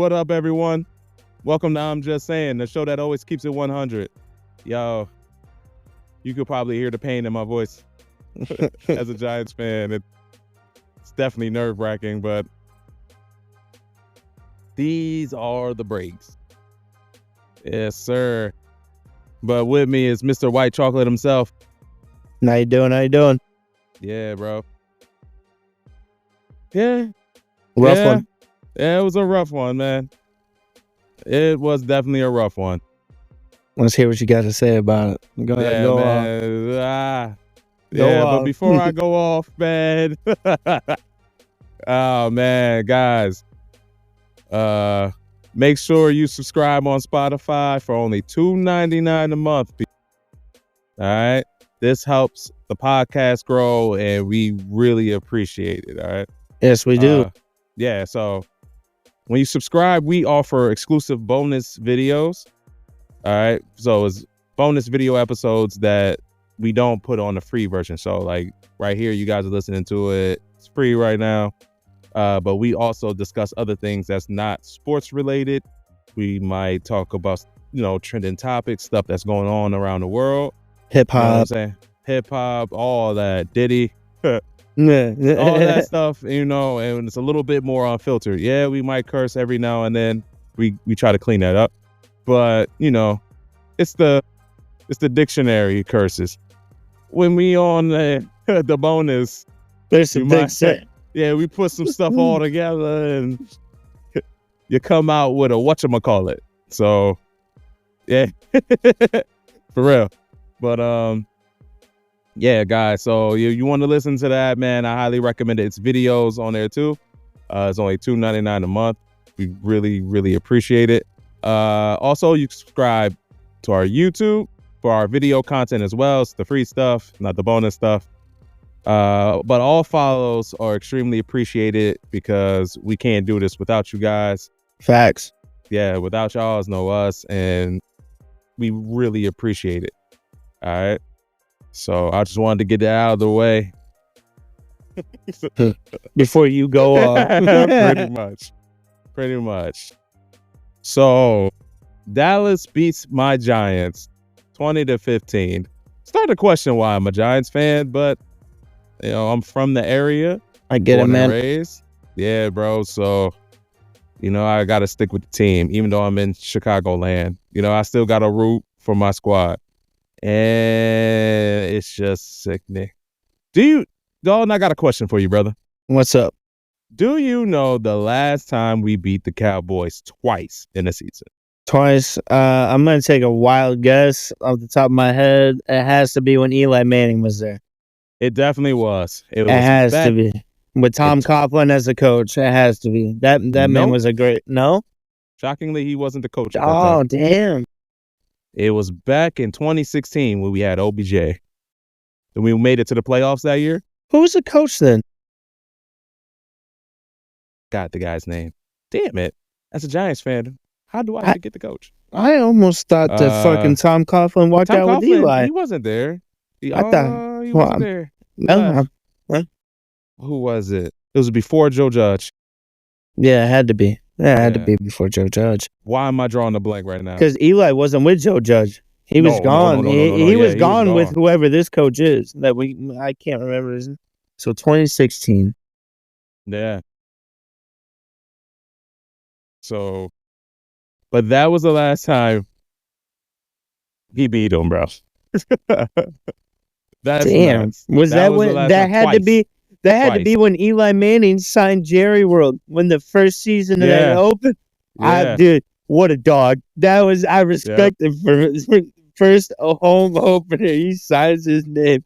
what up, everyone? Welcome to I'm Just Saying, the show that always keeps it 100. Yo, you could probably hear the pain in my voice as a Giants fan. It's definitely nerve-wracking, but these are the breaks. Yes, sir. But with me is Mr. White Chocolate himself. How you doing? Yeah, bro. Yeah. Rough one. Yeah, it was a rough one, man. It was definitely a rough one. Let's hear what you got to say about it. Go ahead, go man. Go But before I go off, man. Oh, man, guys. Make sure you subscribe on Spotify for only $2.99 a month. All right? This helps the podcast grow, and we really appreciate it, all right? Yes, we do. Yeah, so when you subscribe, we offer exclusive bonus videos. All right. So it's bonus video episodes that we don't put on the free version. So like right here, you guys are listening to it. It's free right now. But we also discuss other things that's not sports related. We might talk about, trending topics, stuff that's going on around the world. Hip hop. You know what I'm saying? Hip hop, all that. Diddy. All that stuff, and it's a little bit more unfiltered. Yeah, we might curse every now and then. We try to clean that up, but it's the dictionary curses. When we on the bonus, there's some big set. Yeah, we put some stuff all together, and you come out with a whatchamacallit. So, yeah, for real. But yeah, guys, so you want to listen to that, man, I highly recommend it. It's videos on there, too. It's only $2.99 a month. We really, really appreciate it. Also, you can subscribe to our YouTube for our video content as well. It's the free stuff, not the bonus stuff. But all follows are extremely appreciated because we can't do this without you guys. Facts. Yeah, without y'all is no us, and we really appreciate it. All right. So I just wanted to get that out of the way. Before you go off. Pretty much. So Dallas beats my Giants 20-15. Start to question why I'm a Giants fan, but I'm from the area. I get it, man. Raised. Yeah, bro. So, I got to stick with the team, even though I'm in Chicagoland. I still got to root for my squad. And it's just sickening. Dalton, I got a question for you, brother. What's up? Do you know the last time we beat the Cowboys twice in a season? Twice. I'm going to take a wild guess off the top of my head. It has to be when Eli Manning was there. It definitely was. It has to be. With Tom Coughlin as a coach, it has to be. That man was a great... No? Shockingly, he wasn't the coach at that time. Oh, damn. It was back in 2016 when we had OBJ. And we made it to the playoffs that year. Who was the coach then? Got the guy's name. Damn it. As a Giants fan, how do I forget the coach? I almost thought that fucking Tom Coughlin walked out with Eli. He wasn't there. He wasn't there. Who was it? It was before Joe Judge. Yeah, it had to be. Yeah, it had to be before Joe Judge. Why am I drawing a blank right now? Because Eli wasn't with Joe Judge. He was gone. He was gone with whoever this coach is. I can't remember his name. So 2016. Yeah. So, but that was the last time he beat him, bro. That's damn. Nuts. Was that when that had to be? That had to be when Eli Manning signed Jerry World when the first season of that opened. Yeah. Dude, what a dog. That was, I respect him for first home opener. He signs his name.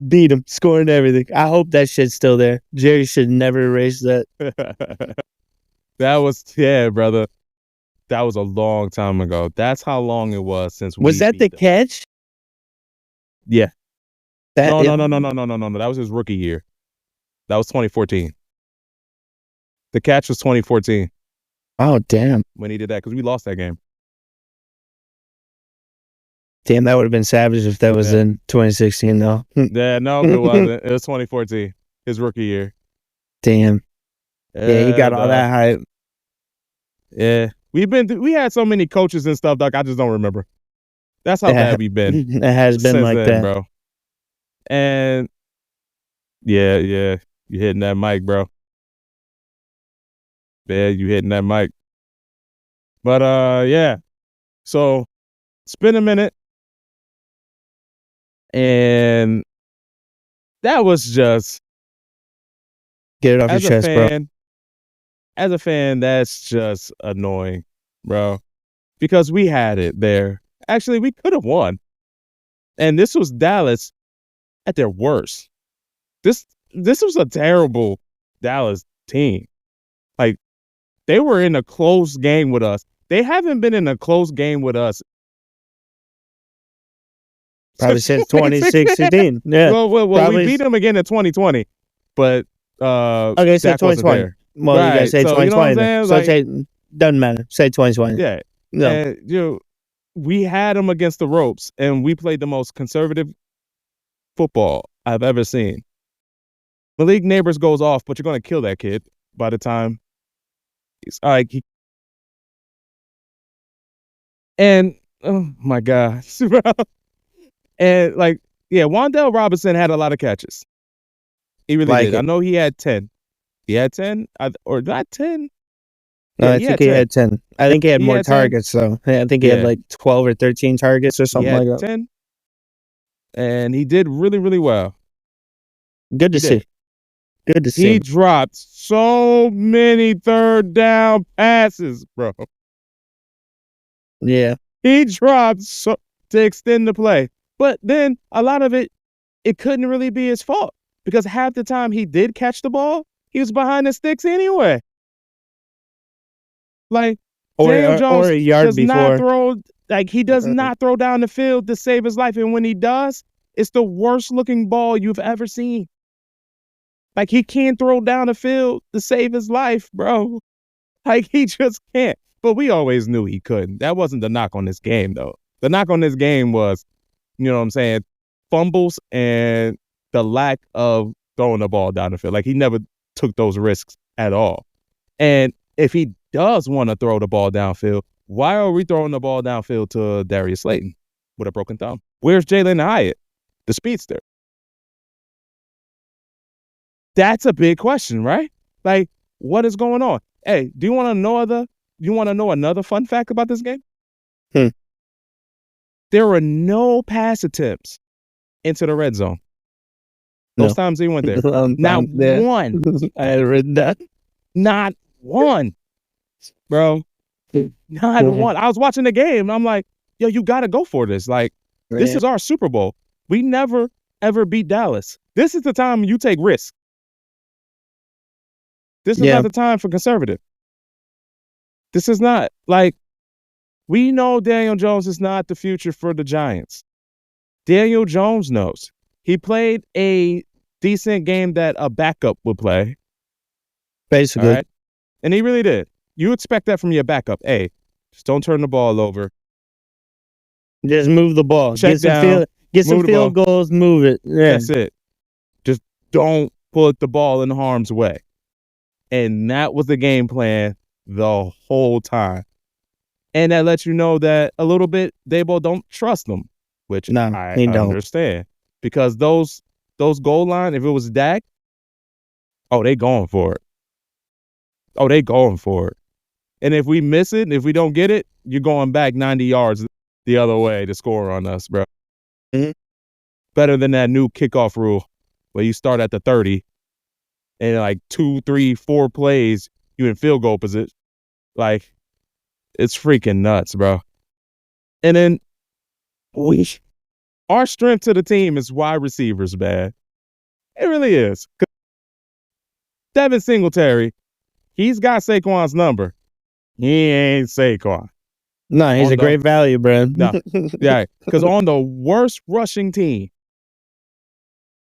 Beat him, scoring everything. I hope that shit's still there. Jerry should never erase that. That was, brother. That was a long time ago. That's how long it was since we was that the catch? Yeah. No. That was his rookie year. That was 2014. The catch was 2014. Oh, damn. When he did that, because we lost that game. Damn, that would have been savage if that was in 2016, though. Yeah, no, it wasn't. It was 2014, his rookie year. Damn. Yeah, he got all that hype. Yeah. We had so many coaches and stuff, like I just don't remember. That's how bad we've been. It has been like then, that, bro. And yeah, you hitting that mic, bro. Yeah, you hitting that mic. But yeah. So it's been a minute. And that was just Get it off your chest, bro. As a fan, that's just annoying, bro. Because we had it there. Actually, we could have won. And this was Dallas at their worst. This was a terrible Dallas team. Like, they were in a close game with us. They haven't been in a close game with us probably since 2016. Yeah. Well, we beat them again in 2020, but okay, say 2020. Well, right. You gotta say 2020. You know so say doesn't matter. Say 2020. Yeah. No. And, we had them against the ropes, and we played the most conservative football I've ever seen. Malik Nabors goes off, but you're gonna kill that kid by the time he's like. And oh my God, and like, yeah, Wan'Dale Robinson had a lot of catches. He really did. I know he had 10. He had 10, or not 10. No, I think he had 10. I think he had more targets, though. I think he had like 12 or 13 targets or something like that. 10. And he did really, really well. Good to see. Good to see. He dropped so many third down passes, bro. Yeah. He dropped so to extend the play. But then a lot of it couldn't really be his fault, because half the time he did catch the ball, he was behind the sticks anyway. Like, Daniel Jones a yard does before. Not throw, like, he does not throw down the field to save his life. And when he does, it's the worst looking ball you've ever seen. Like, he can't throw down the field to save his life, bro. Like, he just can't. But we always knew he couldn't. That wasn't the knock on this game, though. The knock on this game was, you know what I'm saying, fumbles and the lack of throwing the ball down the field. Like, he never took those risks at all. And if he does want to throw the ball downfield, why are we throwing the ball downfield to Darius Slayton with a broken thumb? Where's Jalen Hyatt, the speedster? That's a big question, right? Like, what is going on? Hey, do you want to know another fun fact about this game? There were no pass attempts into the red zone. Those times he went there. Not one. I had written that. Not one, bro. Not one. I was watching the game, and I'm like, yo, you got to go for this. Like, this is our Super Bowl. We never, ever beat Dallas. This is the time you take risks. This is not the time for conservative. This is not, like, we know Daniel Jones is not the future for the Giants. Daniel Jones knows. He played a decent game that a backup would play. Basically. Right? And he really did. You expect that from your backup. Hey, just don't turn the ball over. Just move the ball. Check down, get some field goals, move it. Yeah. That's it. Just don't put the ball in harm's way. And that was the game plan the whole time. And that lets you know that a little bit Daboll don't trust them, which I understand. Because those goal line, if it was Dak, they going for it. Oh, they going for it. And if we miss it, if we don't get it, you're going back 90 yards the other way to score on us, bro. Mm-hmm. Better than that new kickoff rule where you start at the 30 and like 2, 3, 4 plays, you in field goal position. Like, it's freaking nuts, bro. And then our strength to the team is wide receivers, man. It really is. Devin Singletary, he's got Saquon's number. He ain't Saquon. No, he's a great value, bro. No, yeah, because on the worst rushing team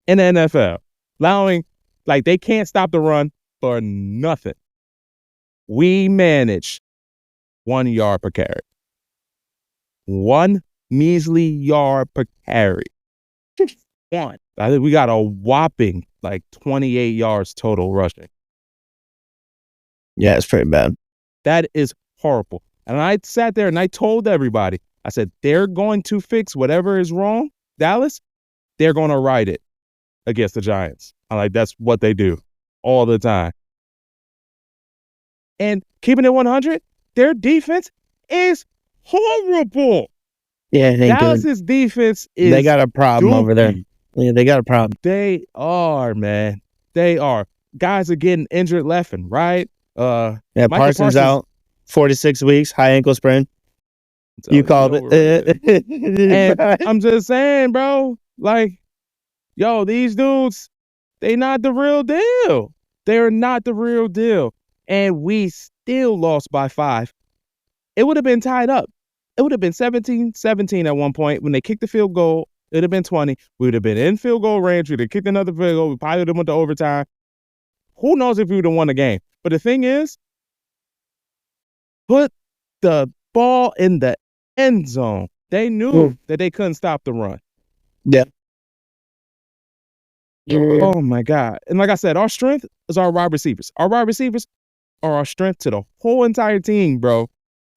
in the NFL, allowing, like, they can't stop the run for nothing. We manage 1 yard per carry. 1 measly yard per carry. One. I think we got a whopping, like, 28 yards total rushing. Yeah, it's pretty bad. That is horrible. And I sat there and I told everybody, I said, they're going to fix whatever is wrong. Dallas, they're going to ride it against the Giants. I'm like, that's what they do all the time. And keeping it 100, their defense is horrible. Yeah, it ain't Dallas's defense is They got a problem over there. Yeah, they got a problem. They are, man. They are. Guys are getting injured left and right. Yeah, Parsons out 4 to 6 weeks, high ankle sprain. You called it. And I'm just saying, bro, like, yo, these dudes, they not the real deal. They're not the real deal. And we still lost by 5. It would have been tied up. It would have been 17-17 at one point. When they kicked the field goal, it would have been 20. We would have been in field goal range. We'd have kicked another field goal. We probably would have went to overtime. Who knows if we would have won the game? But the thing is, put the ball in the end zone. They knew that they couldn't stop the run. Yeah. Oh, my God. And like I said, our strength is our wide receivers. Our wide receivers are our strength to the whole entire team, bro.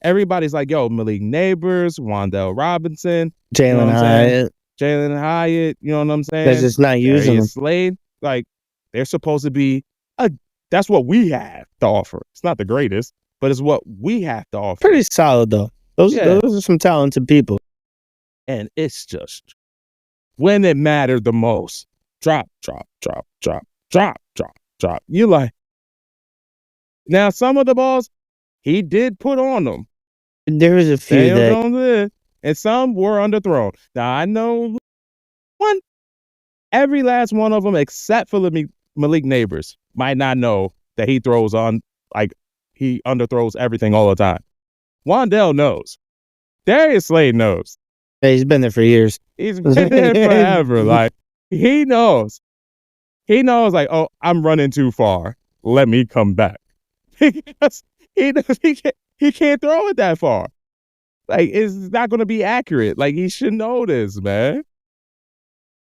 Everybody's like, yo, Malik Nabors, Wan'Dale Robinson, Jalen Hyatt. You know what I'm saying? They're just not using them. Slade, like, they're supposed to be that's what we have to offer. It's not the greatest, but it's what we have to offer. Pretty solid, though. Those are some talented people. And it's just, when it mattered the most, drop. You like, now some of the balls, he did put on them. There was a few that... And some were underthrown. Now, I know every last one of them, except for Malik Nabors, might not know that he throws on, like, he underthrows everything all the time. Wan'Dale knows. Darius Slade knows. Yeah, he's been there for years. He's been there forever. Like, he knows. He knows, like, oh, I'm running too far. Let me come back. Because he knows he can't throw it that far. Like, it's not going to be accurate. Like, he should know this, man.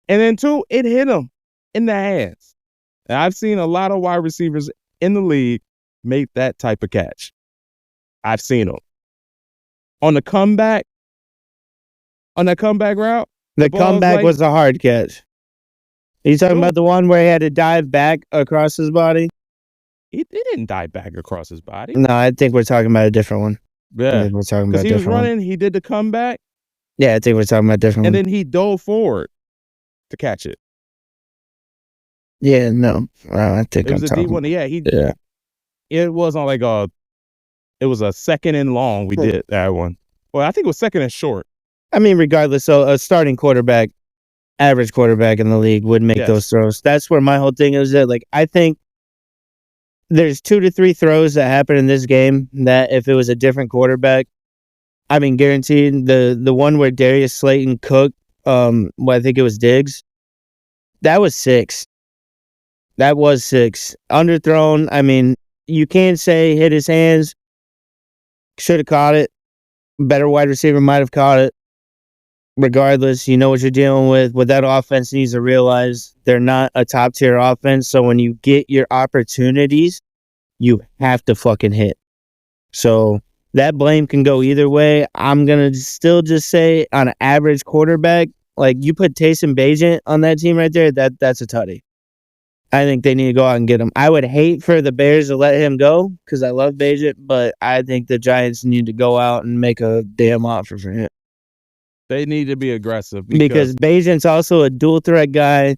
And then, 2, it hit him in the hands. And I've seen a lot of wide receivers in the league make that type of catch. I've seen them. On the comeback route. The comeback was a hard catch. Are you talking about the one where he had to dive back across his body? He didn't dive back across his body. No, I think we're talking about a different one. Yeah. We're talking about a different one. Because he was running, he did the comeback. Yeah, I think we're talking about a different one. And then he dove forward to catch it. Yeah, no. I think it was a D1. Yeah, it wasn't like it was a second and long. We did that one. Well, I think it was second and short. I mean, regardless, so a starting quarterback, average quarterback in the league would make those throws. That's where my whole thing is that, like, I think there's 2 to 3 throws that happen in this game that if it was a different quarterback, I mean, guaranteed the one where Darius Slayton cooked, I think it was Diggs, that was 6. That was 6. Underthrown, I mean, you can't say hit his hands. Should have caught it. Better wide receiver might have caught it. Regardless, you know what you're dealing with. What that offense needs to realize, they're not a top-tier offense, so when you get your opportunities, you have to fucking hit. So that blame can go either way. I'm going to still just say on an average quarterback, like you put Taysom Hill on that team right there, that's a tutty. I think they need to go out and get him. I would hate for the Bears to let him go because I love Bajent, but I think the Giants need to go out and make a damn offer for him. They need to be aggressive. Because Bajent's also a dual threat guy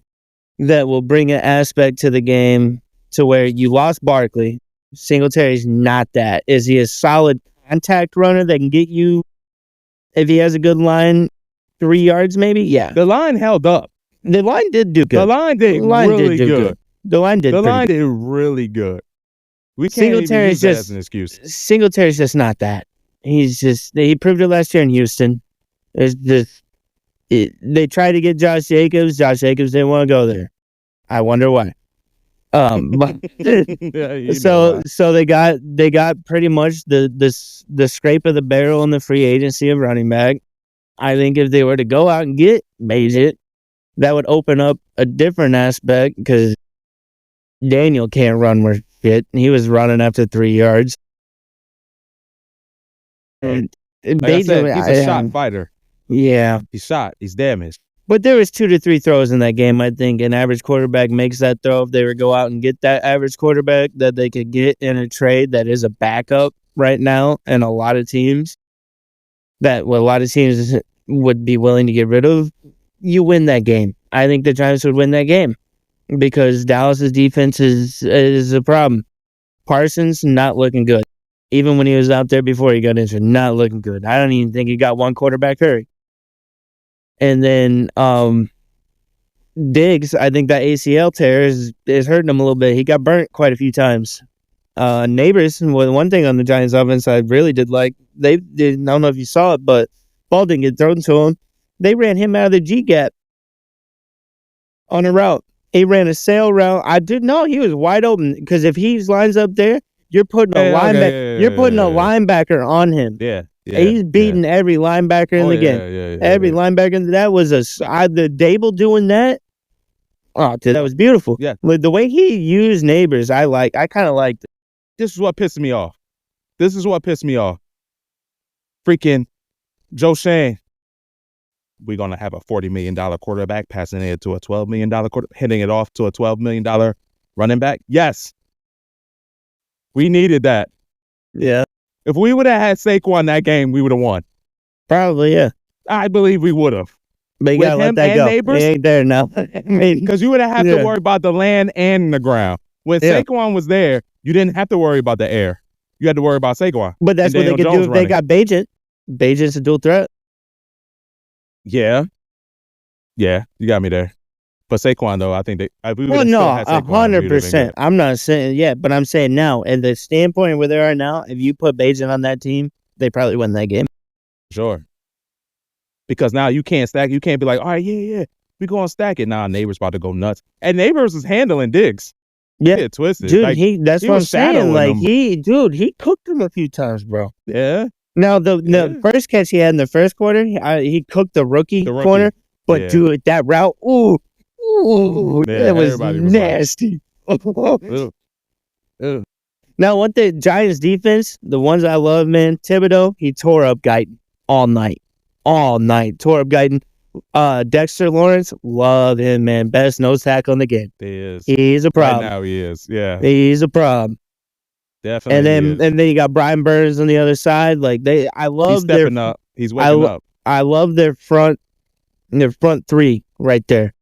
that will bring an aspect to the game to where you lost Barkley. Singletary's not that. Is he a solid contact runner that can get you, if he has a good line, 3 yards maybe? Yeah. The line held up. The line did do good. The line did really good. The line did really good. We can't even use that as an excuse. Singletary's just not that. He proved it last year in Houston. They tried to get Josh Jacobs. Josh Jacobs didn't want to go there. I wonder why. But so they got pretty much the scrape of the barrel in the free agency of running back. I think if they were to go out and get Bajent, that would open up a different aspect because Daniel can't run worth shit. He was running after 3 yards. And Like I Bajan, said, he's a shot fighter. Yeah. He's shot. He's damaged. But there was 2 to 3 throws in that game. I think an average quarterback makes that throw. If they would go out and get that average quarterback that they could get in a trade that is a backup right now, and a lot of teams would be willing to get rid of, you win that game. I think the Giants would win that game because Dallas's defense is a problem. Parsons not looking good. Even when he was out there before he got injured, not looking good. I don't even think he got one quarterback hurry. And then Diggs, I think that ACL tear is hurting him a little bit. He got burnt quite a few times. Neighbors, one thing on the Giants offense I really did like, they did, I don't know if you saw it, but ball didn't get thrown to him. They ran him out of the G gap on a route. He ran a sail route. I didn't know he was wide open because if he lines up there, you're putting a linebacker on him. Yeah. He's beating every linebacker in the game. Every linebacker. That was the Dable doing that. Oh, that was beautiful. Yeah. The way he used Neighbors, I kind of liked it. This is what pissed me off. Freaking Joe Shane. We're going to have a $40 million quarterback passing it to a $12 million hitting it off to a $12 million running back. Yes. We needed that. Yeah. If we would have had Saquon that game, we would have won. Probably, yeah. I believe we would have. But you got to let that go. Neighbors, he ain't there now. I mean, because you would have to worry about the land and the ground. When Saquon was there, you didn't have to worry about the air. You had to worry about Saquon. But that's what they could do if they got Bajan. Bajan's a dual threat. Yeah. Yeah, you got me there. But Saquon, though, I think they... Well, no, 100%. I'm not saying yet, but I'm saying now, at the standpoint where they are now, if you put Bajan on that team, they probably win that game. Sure. Because now you can't stack. You can't be like, all right, yeah, we going to stack it. Nah, Neighbors about to go nuts. And Neighbors is handling Diggs. Yeah. Twisted. Dude, that's what I'm saying. Like, he cooked him a few times, bro. Yeah. Now, the first catch he had in the first quarter, he cooked the rookie corner. But, dude, that route, that was nasty. Now, what the Giants defense, the ones I love, man, Thibodeau, he tore up Guyton all night. Tore up Guyton. Dexter Lawrence, love him, man. Best nose tackle in the game. He's a problem. Right now he is, yeah. He's a problem. Definitely. And then you got Brian Burns on the other side. Like I love He's stepping up. He's waking up. I love their front three right there.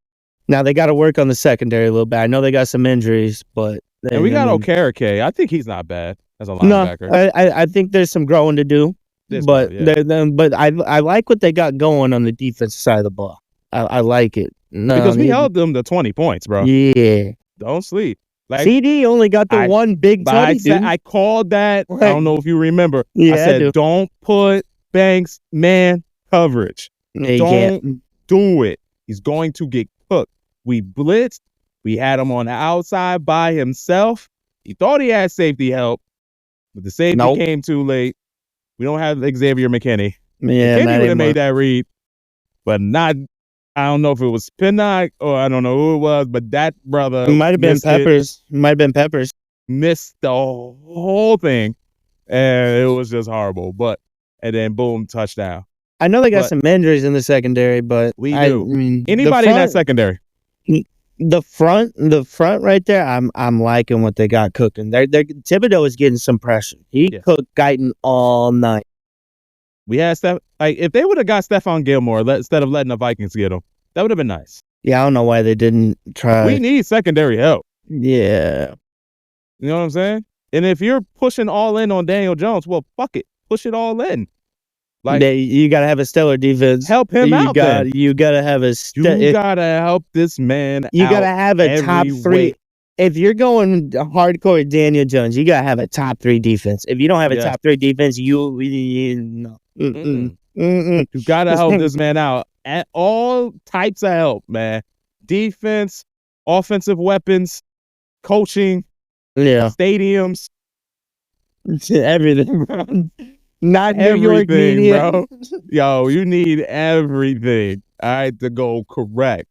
Now they got to work on the secondary a little bit. I know they got some injuries, but and we got Okereke. I think he's not bad as a linebacker. No, I think there's some growing to do. But I like what they got going on the defensive side of the ball. I like it. Because we held them to 20 points, bro. Yeah. Don't sleep. Like, CD only got the one big touchdown. I called that. I don't know if you remember. Yeah, I said, don't put Banks man coverage. Don't do it. He's going to get cooked. We blitzed. We had him on the outside by himself. He thought he had safety help, but the safety came too late. We don't have Xavier McKinney. Yeah, McKinney would have made that read, but not. I don't know if it was Pinnock or I don't know who it was, but that brother it might have been Peppers. Missed the whole thing, and it was just horrible. And then boom, touchdown. I know they got some injuries in the secondary, but we do. I mean, anybody in that secondary? The front right there, I'm liking what they got cooking. Thibodeau is getting some pressure. He cooked Guyton all night. We had if they would have got Stephon Gilmore instead of letting the Vikings get him, that would have been nice. Yeah, I don't know why they didn't try. We need secondary help. Yeah. You know what I'm saying? And if you're pushing all in on Daniel Jones, well, fuck it. Push it all in. Like, you got to have a stellar defense. Help him out. You got to have you got to help this man You got to have a top three. If you're going hardcore with Daniel Jones, you got to have a top three defense. If you don't have a top three defense, no. You got to help this man out. At all types of help, man. Defense, offensive weapons, coaching, stadiums. Everything, bro. Not New York media. Bro. Yo, you need everything, all right, to go correct.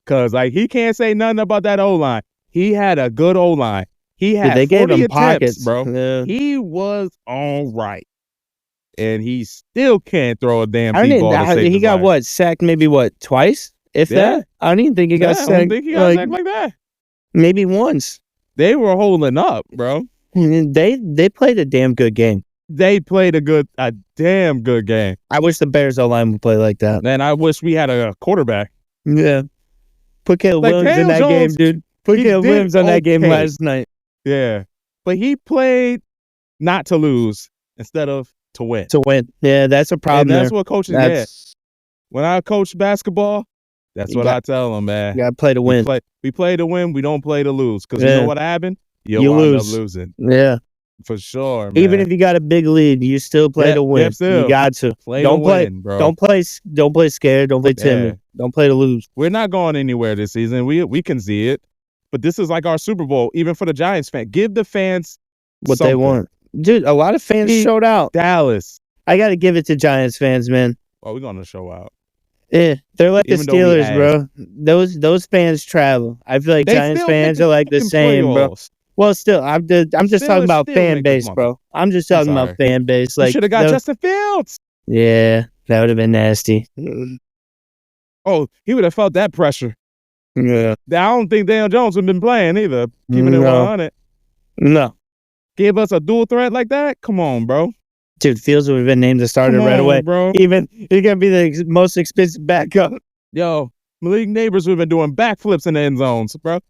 Because, he can't say nothing about that O-line. He had a good O-line. He had they gave him attempts, pockets, bro. Yeah. He was all right. and he still can't throw a damn I deep didn't. ball to save He his got life. what sacked? Maybe twice, if Yeah. that. I don't even think he got I sacked. don't think he got sacked like that. Maybe once. They were holding up, bro. They played a damn good game. They played a damn good game. I wish the Bears O-line would play like that. And I wish we had a quarterback. Yeah. Put Caleb Williams in that game, dude. Put Caleb Williams on that game last night. Yeah. But he played not to lose instead of to win. To win. Yeah, that's a problem. And that's what coaches get. When I coach basketball, that's what I tell them, man. You got to play to win. We play to win. We don't play to lose. Because you know what happened? You wind up losing. Yeah. For sure, man. Even if you got a big lead, you still play to win. You got to. Don't play, bro. Don't play scared. Don't play timid. Don't play to lose. We're not going anywhere this season. We can see it. But this is like our Super Bowl, even for the Giants fan. Give the fans what they want. Dude, a lot of fans showed out. Dallas. I got to give it to Giants fans, man. Oh, we're going to show out. Yeah, they're like the Steelers, bro. Those fans travel. I feel like Giants fans are like the same, bro. Well, still, I'm just talking about fan base, bro. I'm just talking about fan base. Like, should have got Justin Fields. Yeah, that would have been nasty. Oh, he would have felt that pressure. Yeah. I don't think Daniel Jones would have been playing either. Keeping it 100. No. Give us a dual threat like that? Come on, bro. Dude, Fields would have been named the starter right away. Bro. Even he's going to be the most expensive backup. Yo, Malik Nabors would have been doing backflips in the end zones, bro.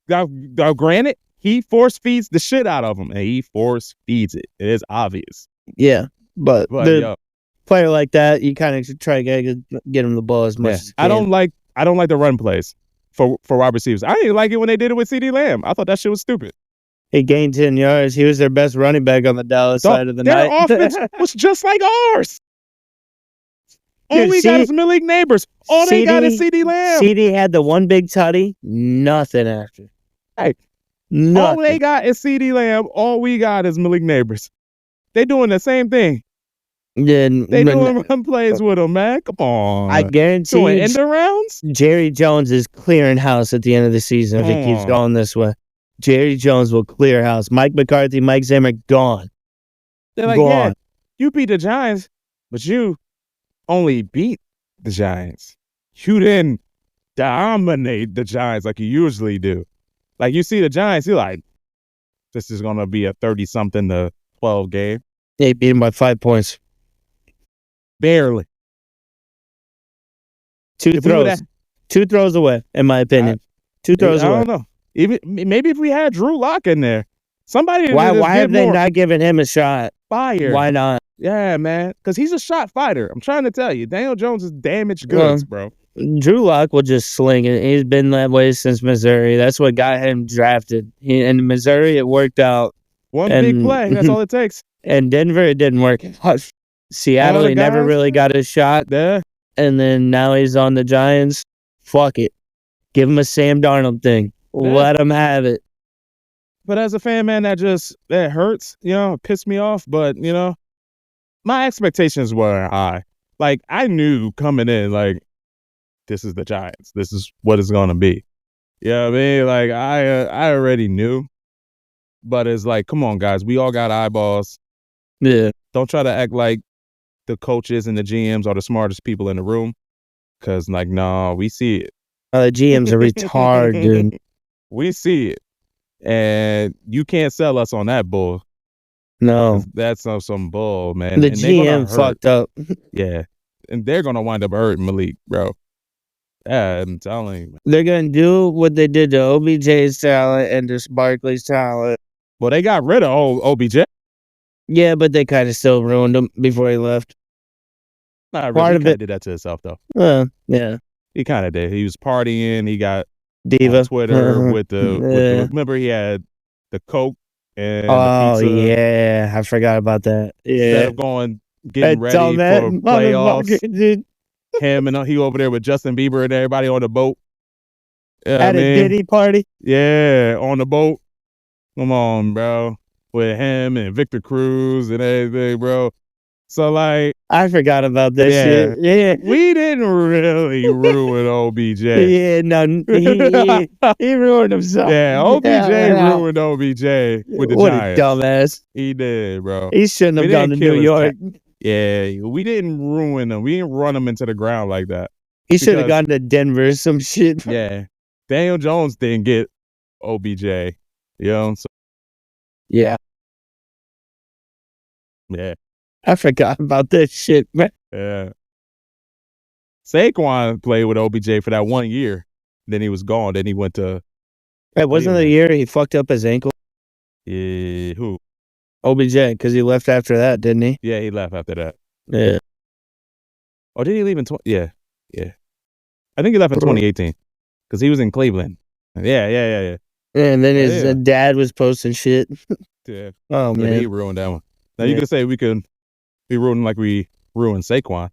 Now, granted, he force feeds the shit out of him, and he force feeds it. It is obvious. Yeah, but the player like that, you kind of should try to get him the ball as much as you can. I don't like the run plays for wide receivers. I didn't like it when they did it with CeeDee Lamb. I thought that shit was stupid. He gained 10 yards. He was their best running back on the Dallas side of the night. Their offense was just like ours. All we got is Malik Nabors. All they got is CeeDee Lamb. CeeDee had the one big tutty. Nothing after. Hey, nothing. All they got is CeeDee Lamb. All we got is Malik Nabors. They doing the same thing. They doing run plays with him, man. Come on. I guarantee you. End rounds? Jerry Jones is clearing house at the end of the season if it keeps going this way. Jerry Jones will clear house. Mike McCarthy, Mike Zimmer, gone. They're like, yeah, you beat the Giants, but you only beat the Giants. You didn't dominate the Giants like you usually do. Like, you see the Giants, you're like, this is going to be a 30-something to 12 game. They beat him by 5 points. Barely. Two throws away, in my opinion. 2 throws away. I don't know. Maybe if we had Drew Lock in there, somebody. Why have they not given him a shot? Fire. Why not? Yeah, man. Because he's a shot fighter. I'm trying to tell you, Daniel Jones is damaged goods, bro. Drew Lock will just sling it. He's been that way since Missouri. That's what got him drafted. In Missouri, it worked out. One big play. That's all it takes. And Denver, it didn't work. Seattle, he never really got his shot. Yeah. And then now he's on the Giants. Fuck it. Give him a Sam Darnold thing. Yeah. Let him have it. But as a fan, man, that hurts. It pissed me off. But, my expectations were high. Like, I knew coming in, like, this is the Giants. This is what it's going to be. You know what I mean? Like, I already knew. But it's like, come on, guys. We all got eyeballs. Yeah. Don't try to act like the coaches and the GMs are the smartest people in the room. Because, like, no, we see it. The GMs are retarded, dude. We see it. And you can't sell us on that bull. No. That's some bull, man. The GM fucked up. Yeah. And they're going to wind up hurting Malik, bro. Yeah, I'm telling you. They're going to do what they did to OBJ's talent and to Barkley's talent. Well, they got rid of OBJ. Yeah, but they kind of still ruined him before he left. Not really. He kind of did that to himself, though. Yeah. He kind of did. He was partying. He got Diva on Twitter with the remember he had the Coke and the pizza. Yeah, I forgot about that. Yeah, instead of getting ready for playoffs. Him and he over there with Justin Bieber and everybody on the boat. At a Diddy party. Yeah, on the boat. Come on, bro. With him and Victor Cruz and everything, bro. So, like, I forgot about that shit. Yeah. We didn't really ruin OBJ. Yeah, no, he ruined himself. Yeah, OBJ ruined OBJ with the what Giants. a dumbass. He did, bro. He shouldn't have gone to New York. Yeah, we didn't ruin him. We didn't run him into the ground like that. He should have gone to Denver or some shit. Yeah. Daniel Jones didn't get OBJ. You know? So, yeah. Yeah. I forgot about this shit, man. Yeah. Saquon played with OBJ for that 1 year. Then he was gone. Then he went to... It wasn't the year he fucked up his ankle? Yeah, who? OBJ, because he left after that, didn't he? Yeah, he left after that. Yeah. Or did he leave in... Yeah. I think he left in 2018 because he was in Cleveland. Yeah. And then his dad was posting shit. Yeah. Oh, man. He ruined that one. Now, you could say we could be ruining like we ruined Saquon.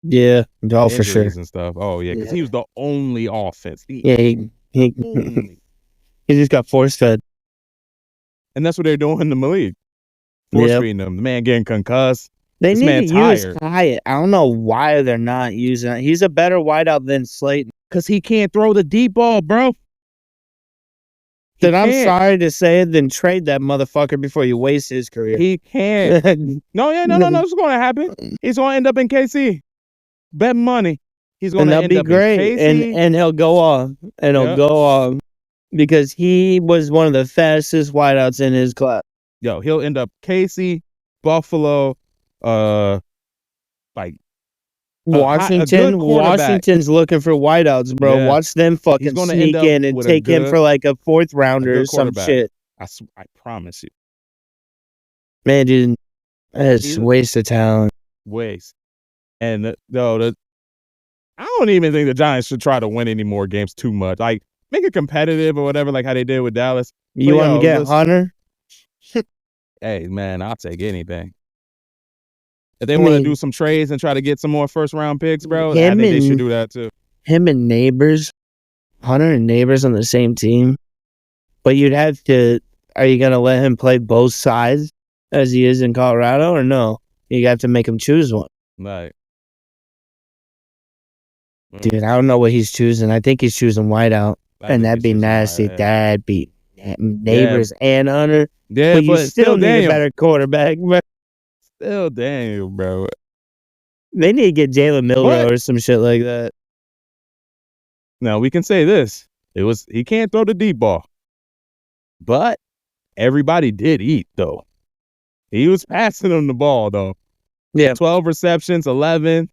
Yeah. Oh, for sure. And stuff. Oh, yeah, because he was the only offense. He just got force-fed. And that's what they're doing in the league. Force-feeding him. The man getting concussed. They need to use Hyatt. I don't know why they're not using it. He's a better wideout than Slayton. Because he can't throw the deep ball, bro. Then I'm sorry to say it, then trade that motherfucker before you waste his career. He can't. No. It's going to happen. He's going to end up in KC. Bet money. He's going to end up in KC. And he'll go off. And he'll go off. Because he was one of the fastest wideouts in his class. Yo, he'll end up KC, Buffalo, Washington. Washington's looking for wideouts, bro. Yeah. Watch them fucking sneak in and take him for like a fourth rounder or some shit. I promise you. Man, dude, that's a waste of talent. Waste. And I don't even think the Giants should try to win any more games too much. Like, make it competitive or whatever, like how they did with Dallas. You want to get Hunter? Hey, man, I'll take anything. If they want to do some trades and try to get some more first-round picks, bro, I think they should do that too. Him and Nabors, Hunter and Nabors on the same team. But you'd have to, are you going to let him play both sides as he is in Colorado or no? You have to make him choose one. Right. Dude, I don't know what he's choosing. I think he's choosing wideout. And that'd be nasty. That'd be Nabors and Hunter. Yeah, but you still need a better quarterback, bro. Still Daniel, bro. They need to get Jalen Milroe or some shit like that. Now, we can say this. He can't throw the deep ball. But everybody did eat, though. He was passing them the ball, though. Yeah. 12 receptions, 11.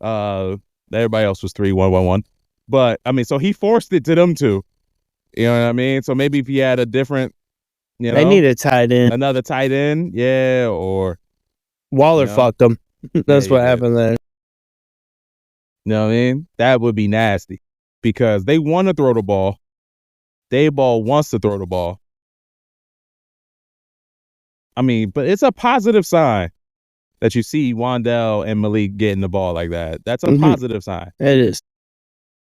Everybody else was 3-1-1-1. But, I mean, so he forced it to them, too. You know what I mean? So maybe if he had a different, they need a tight end. Another tight end, yeah, or... Waller fucked them. That's what happened there. You know what I mean? That would be nasty. Because they want to throw the ball. Dayball wants to throw the ball. I mean, but it's a positive sign that you see Wandell and Malik getting the ball like that. That's a positive sign. It is.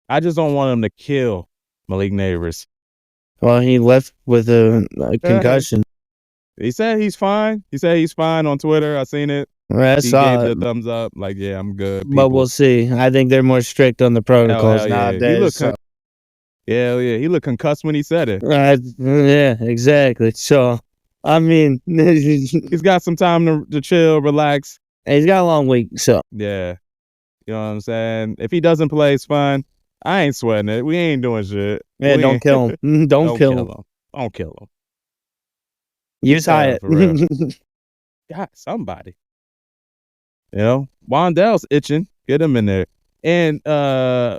I just don't want him to kill Malik Nabors. Well, he left with a concussion. He said he's fine. He said he's fine on Twitter. I seen it. I saw gave the thumbs up. Like, yeah, I'm good. People. But we'll see. I think they're more strict on the protocols nowadays. He looked concussed when he said it. Yeah, exactly. So, I mean, he's got some time to chill, relax. He's got a long week, so. Yeah. You know what I'm saying? If he doesn't play, it's fine. I ain't sweating it. We ain't doing shit. Yeah, don't kill him. Don't kill him. Don't kill him. Use Hyatt. God, somebody. You know, Wandell's itching. Get him in there. And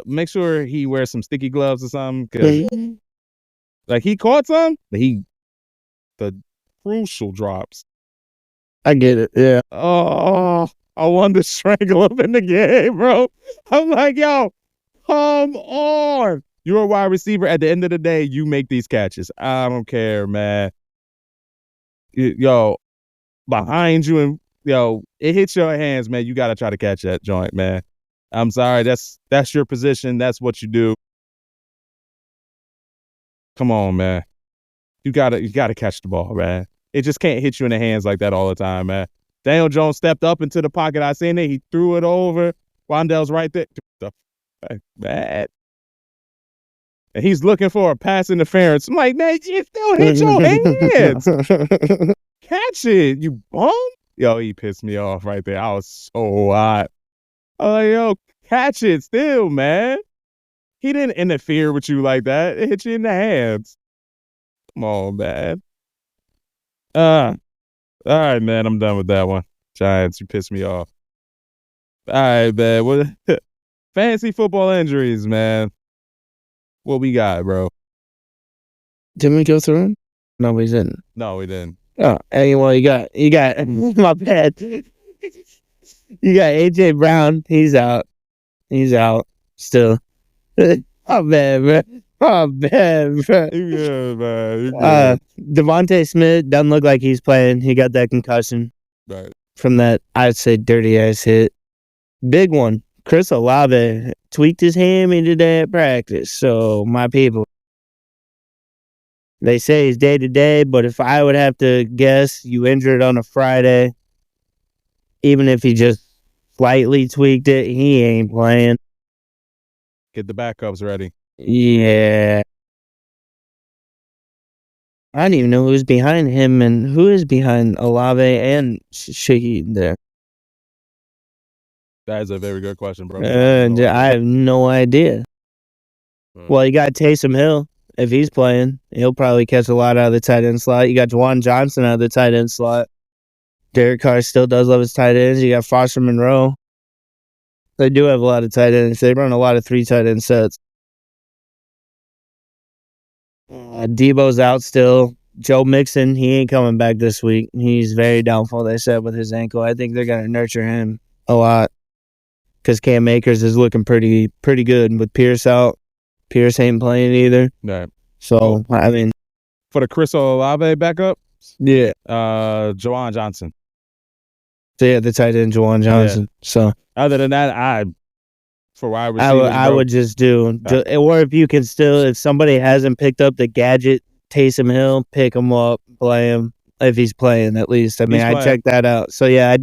make sure he wears some sticky gloves or something. Cause, like, he caught some, but the crucial drops. I get it, yeah. Oh, I wanted to strangle him in the game, bro. I'm like, yo, come on. You're a wide receiver. At the end of the day, you make these catches. I don't care, man. Yo, behind you and it hits your hands, man. You gotta try to catch that joint, man. I'm sorry, that's your position. That's what you do. Come on, man. You gotta catch the ball, man. It just can't hit you in the hands like that all the time, man. Daniel Jones stepped up into the pocket. I seen it. He threw it over. Wandell's right there. The fuck, man. And he's looking for a pass interference. I'm like, man, you still hit your hands. Catch it, you bum. Yo, he pissed me off right there. I was so hot. I was like, yo, catch it still, man. He didn't interfere with you like that. It hit you in the hands. Come on, man. All right, man. I'm done with that one. Giants, you pissed me off. All right, man. What fantasy football injuries, man. What we got, bro? Didn't we go through them? No, we didn't. No, we didn't. Oh, well, you got my bad. You got AJ Brown. He's out still. Oh man, bro. Oh man, bro. You good, man. You good. Devontae Smith doesn't look like he's playing. He got that concussion from that, I'd say, dirty ass hit. Big one. Chris Olave tweaked his hammy today at practice. So my people, they say he's day to day, but if I would have to guess, you injured on a Friday, even if he just slightly tweaked it, he ain't playing. Get the backups ready. Yeah. I don't even know who's behind him and who is behind Olave and Shaheed there. That is a very good question, bro. I have no idea. Well, you got Taysom Hill. If he's playing, he'll probably catch a lot out of the tight end slot. You got Juwan Johnson out of the tight end slot. Derek Carr still does love his tight ends. You got Foster Monroe. They do have a lot of tight ends. They run a lot of 3 tight end sets. Debo's out still. Joe Mixon, he ain't coming back this week. He's very doubtful, they said, with his ankle. I think they're going to nurture him a lot because Cam Akers is looking pretty good with Pierce out. Pierce ain't playing either. Right. So, I mean. For the Chris Olave backup? Yeah. Juwan Johnson. So, yeah, the tight end, Juwan Johnson. Yeah. So. Other than that, I would just do, or if you can still, if somebody hasn't picked up the gadget, Taysom Hill, pick him up, play him if he's playing at least. I mean, I checked that out. So yeah,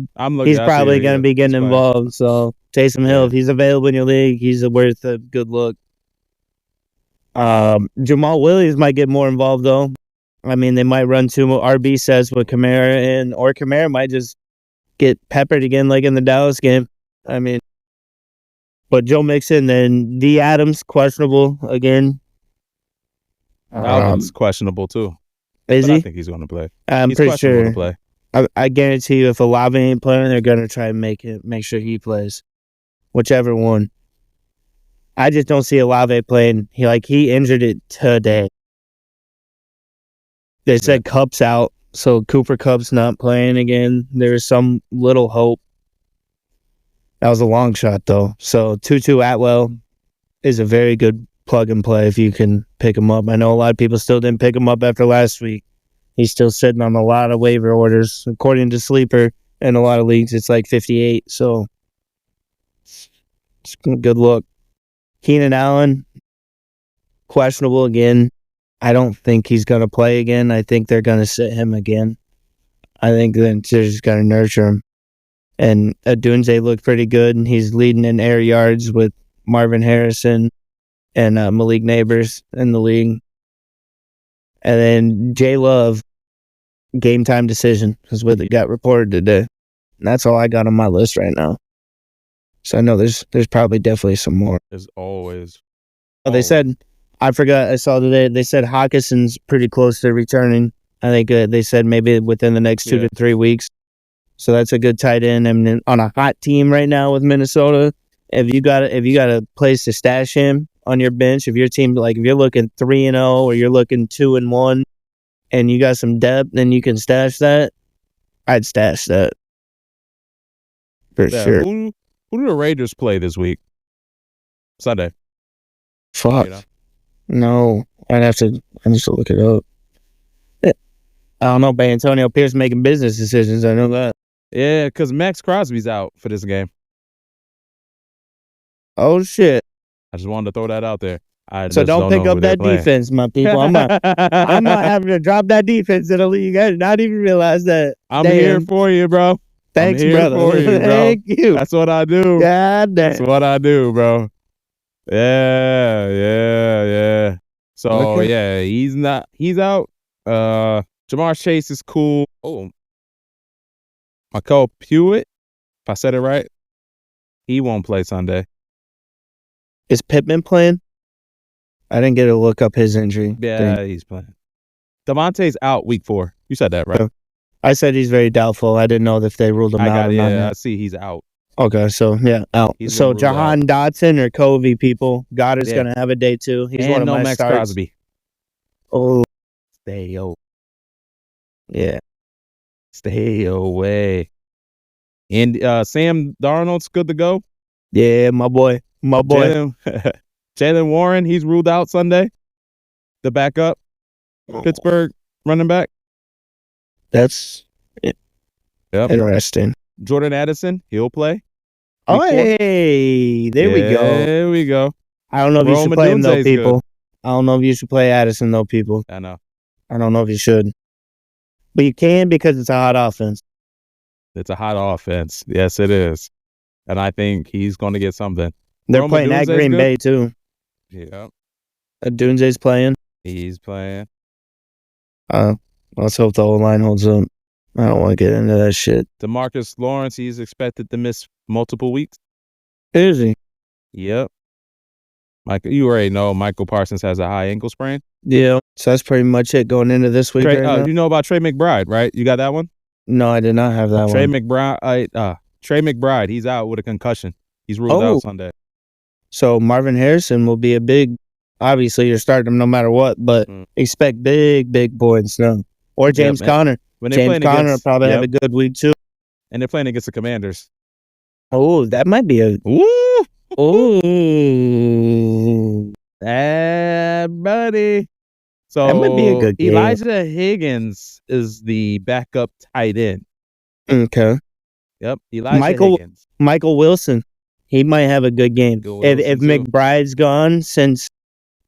he's probably going to be getting involved. So Taysom Hill, if he's available in your league, he's worth a good look. Jamal Williams might get more involved though. I mean, they might run 2 more RB sets with Kamara or Kamara might just get peppered again like in the Dallas game. I mean. But Joe Mixon, then D. Adams, questionable again. Albrights questionable too. Is he? I think he's going to play. He's pretty sure. To play. I guarantee you, if Olave ain't playing, they're going to try and make sure he plays, whichever one. I just don't see Olave playing. He injured it today. They said Kupp's out, so Cooper Kupp's not playing again. There's some little hope. That was a long shot, though. So, Tutu Atwell is a very good plug and play if you can pick him up. I know a lot of people still didn't pick him up after last week. He's still sitting on a lot of waiver orders. According to Sleeper, in a lot of leagues, it's like 58. So, it's a good look. Keenan Allen, questionable again. I don't think he's going to play again. I think they're going to sit him again. I think they're just going to nurture him. And Adunze looked pretty good, and he's leading in air yards with Marvin Harrison and Malik Nabors in the league. And then J Love, game time decision is what it got reported today. And that's all I got on my list right now. So I know there's probably definitely some more. There's always. Oh, they said, I forgot, I saw today, they said Hockenson's pretty close to returning. I think they said maybe within the next 2 to 3 weeks. So that's a good tight end. I mean, on a hot team right now with Minnesota, if you got a place to stash him on your bench, if your team, if you're looking 3-0 or you're looking 2-1, and you got some depth, then you can stash that. I'd stash that for sure. Who do the Raiders play this week? Sunday. Fuck. No, I have to look it up. I don't know, but Antonio Pierce making business decisions. I know that. Yeah, because Max Crosby's out for this game. Oh, shit. I just wanted to throw that out there. So don't pick up that defense, my people. I'm not having to drop that defense in the league. I did not even realize that. I'm here for you, bro. Thanks, I'm here brother. for you, bro. Thank you. That's what I do. God damn. That's what I do, bro. Yeah. So Okay. yeah, he's out. Jamar Chase is cool. Oh, Michael Pewitt, if I said it right, he won't play Sunday. Is Pittman playing? I didn't get to look up his injury. Yeah, he's playing. Devontae's out week 4. You said that, right? Okay. I said he's very doubtful. I didn't know if they ruled him I out got or it. not. Yeah, I see he's out. Okay, so yeah, out. He's So been ruled Jahan Dotson or Covey, people. Goddard's Yeah. going to have a day too. He's and one of no my Max starts. Crosby. Oh, Stay yeah. away. And Sam Darnold's good to go. Yeah, my boy. My boy. Jalen Warren, he's ruled out Sunday. The backup, Pittsburgh running back. That's Yep. interesting. Jordan Addison, he'll play. Oh, Week 4. hey, there we go. There we go. I don't know if you should play him, though, Odunze's people. good. I don't know if you should play Addison, though, people. I know. I don't know if you should. But you can because it's a hot offense. It's a hot offense. Yes, it is. And I think he's going to get something. They're Rome playing at Odunze's Green good. Bay, too. Yeah, Dunze's playing. he's playing. Let's hope the whole line holds up. I don't want to get into that shit. DeMarcus Lawrence, he's expected to miss multiple weeks. Is he? Yep. Michael, you already know Michael Parsons has a high ankle sprain. Yeah. So that's pretty much it going into this week. Trey, right now? you know about Trey McBride, right? You got that one? No, I did not have that Trey one. McBride, he's out with a concussion. He's ruled out Sunday. So Marvin Harrison will be a big. Obviously, you're starting him no matter what, but expect big points now. Or James Conner. When they're James Conner will probably have a good week too. And they're playing against the Commanders. Oh, that might be a. Woo! Ooh. Buddy. So That might be a good game. Elijah Higgins is the backup tight end. Okay. Yep. Higgins. Michael Wilson. He might have a good game. If McBride's gone, since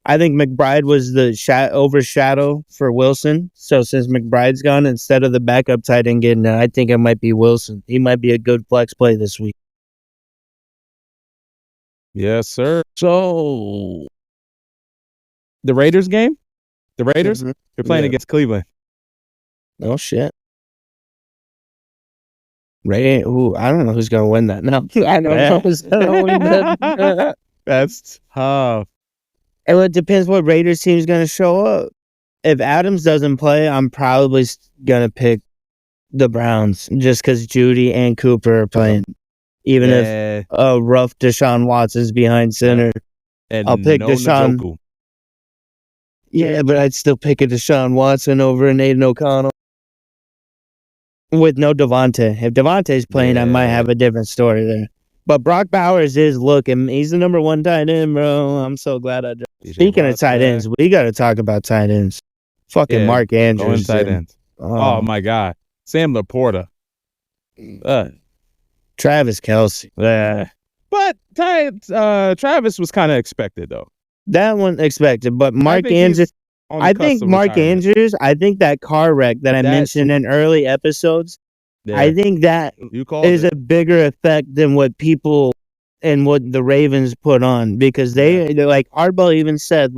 I think McBride was the overshadow for Wilson. So since McBride's gone, instead of the backup tight end getting it, I think it might be Wilson. He might be a good flex play this week. Yes, sir. So the Raiders game? The Raiders? Mm-hmm. They're playing against Cleveland. Oh, shit. Ooh, I don't know who's going to win that. No, I don't know who's going to win that. That's tough. And it depends what Raiders team is going to show up. If Adams doesn't play, I'm probably going to pick the Browns just because Judy and Cooper are playing. Even if a rough Deshaun Watson's behind center, and I'll pick Deshaun. Njoku. Yeah, but I'd still pick a Deshaun Watson over an Aiden O'Connell. With no Devontae. If Devontae's playing, I might have a different story there. But Brock Bowers is looking. He's the number 1 tight end, bro. I'm so glad I dropped. Speaking of tight ends, we got to talk about tight ends. Fucking Mark Andrews. Tight ends. Oh, my God. Sam Laporta. Travis Kelce. But Travis was kind of expected, though. That one expected. But Mark Andrews. I think Mark Andrews, I think that car wreck that I mentioned in early episodes, I think that is a bigger effect than what people and what the Ravens put on, because they're like, Harbaugh even said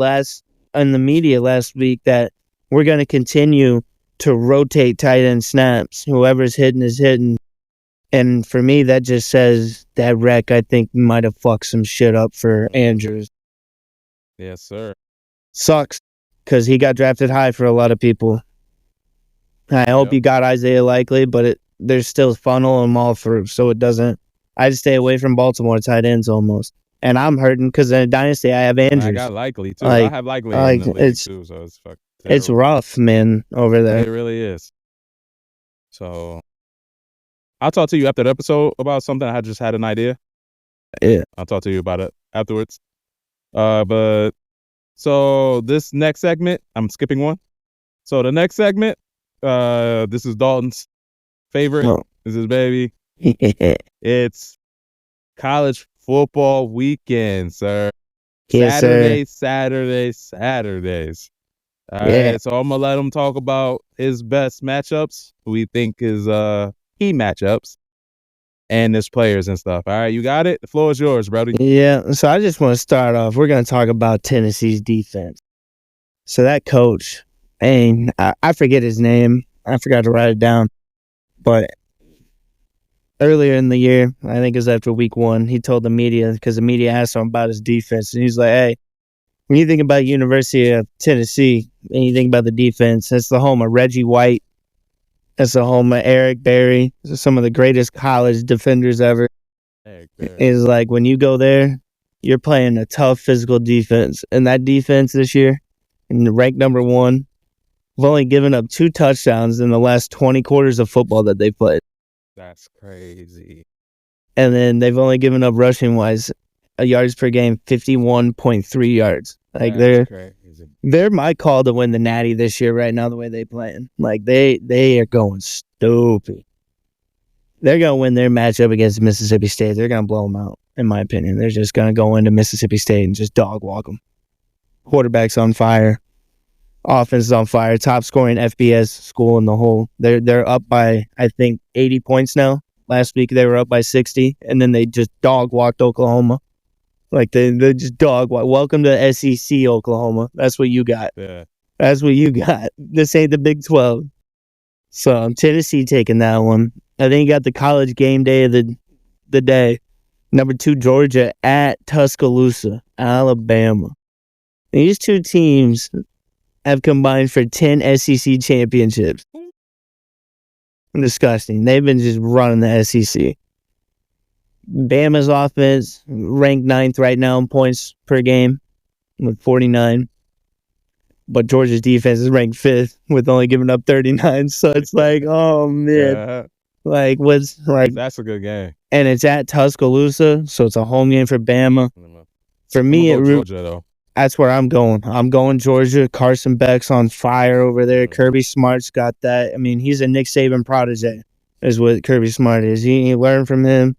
in the media last week that we're going to continue to rotate tight end snaps. Whoever's hitting is hitting. And for me, that just says that wreck, I think, might have fucked some shit up for Andrews. Yes, sir. Sucks. Because he got drafted high for a lot of people. I hope you got Isaiah Likely, but there's still funnel them all through, so it doesn't. I just stay away from Baltimore tight ends almost. And I'm hurting because in a dynasty, I have Andrews. I got Likely, too. I have Likely in the league, too, so it's fucking terrible. It's rough, man, over there. It really is. So, I'll talk to you after the episode about something. I just had an idea. Yeah. I'll talk to you about it afterwards. So this next segment, I'm skipping one. So the next segment, this is Dalton's favorite. Oh. This is baby. It's college football weekend, sir. Yes, Saturdays. All right, so I'm gonna let him talk about his best matchups. Who we think is key matchups, and his players and stuff. All right, you got it? The floor is yours, brother. Yeah, so I just want to start off. We're going to talk about Tennessee's defense. So that coach, and I forget his name. I forgot to write it down. But earlier in the year, I think it was after week 1, he told the media, because the media asked him about his defense, and he's like, hey, when you think about University of Tennessee and you think about the defense, it's the home of Reggie White. It's the home of Eric Berry. Some of the greatest college defenders ever. It's like when you go there, you're playing a tough physical defense. And that defense this year, ranked number 1, have only given up 2 touchdowns in the last 20 quarters of football that they played. That's crazy. And then they've only given up rushing-wise yards per game, 51.3 yards. Like they're my call to win the Natty this year right now, the way they playing. Like they are going stupid. They're going to win their matchup against Mississippi State. They're going to blow them out, in my opinion. They're just going to go into Mississippi State and just dog walk them. Quarterback's on fire. Offense is on fire. Top scoring FBS school in the whole. They're up by, I think, 80 points now. Last week they were up by 60, and then they just dog walked Oklahoma. Like they just dog walk. Welcome to SEC Oklahoma. That's what you got. Yeah. That's what you got. This ain't the Big 12. So Tennessee taking that one. I think you got the college game day of the day. Number 2, Georgia at Tuscaloosa, Alabama. These 2 teams have combined for 10 SEC championships. Disgusting. They've been just running the SEC. Bama's offense ranked 9th right now in points per game with 49. But Georgia's defense is ranked 5th with only giving up 39. So it's like, oh, man. Yeah. Like, what's like... That's a good game. And it's at Tuscaloosa, so it's a home game for Bama. For me, Georgia, though. That's where I'm going. I'm going Georgia. Carson Beck's on fire over there. Kirby Smart's got that. I mean, he's a Nick Saban protege, is what Kirby Smart is. He learned from him.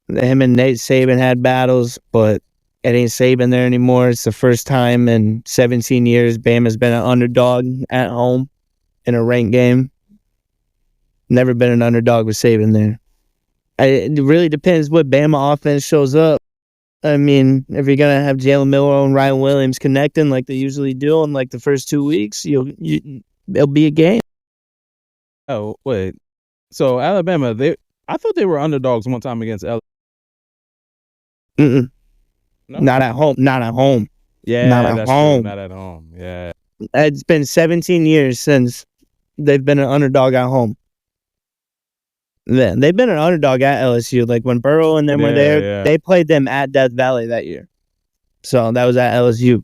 Him and Nate Saban had battles, but it ain't Saban there anymore. It's the first time in 17 years Bama's been an underdog at home in a ranked game. Never been an underdog with Saban there. It really depends what Bama offense shows up. I mean, if you're going to have Jalen Miller and Ryan Williams connecting like they usually do in like the first 2 weeks, it'll be a game. Oh, wait. So Alabama, I thought they were underdogs one time against LSU. No? Not at home. Yeah, not at home. True. Not at home. Yeah. It's been 17 years since they've been an underdog at home. They've been an underdog at LSU. Like when Burrow and them were there, they played them at Death Valley that year. So that was at LSU.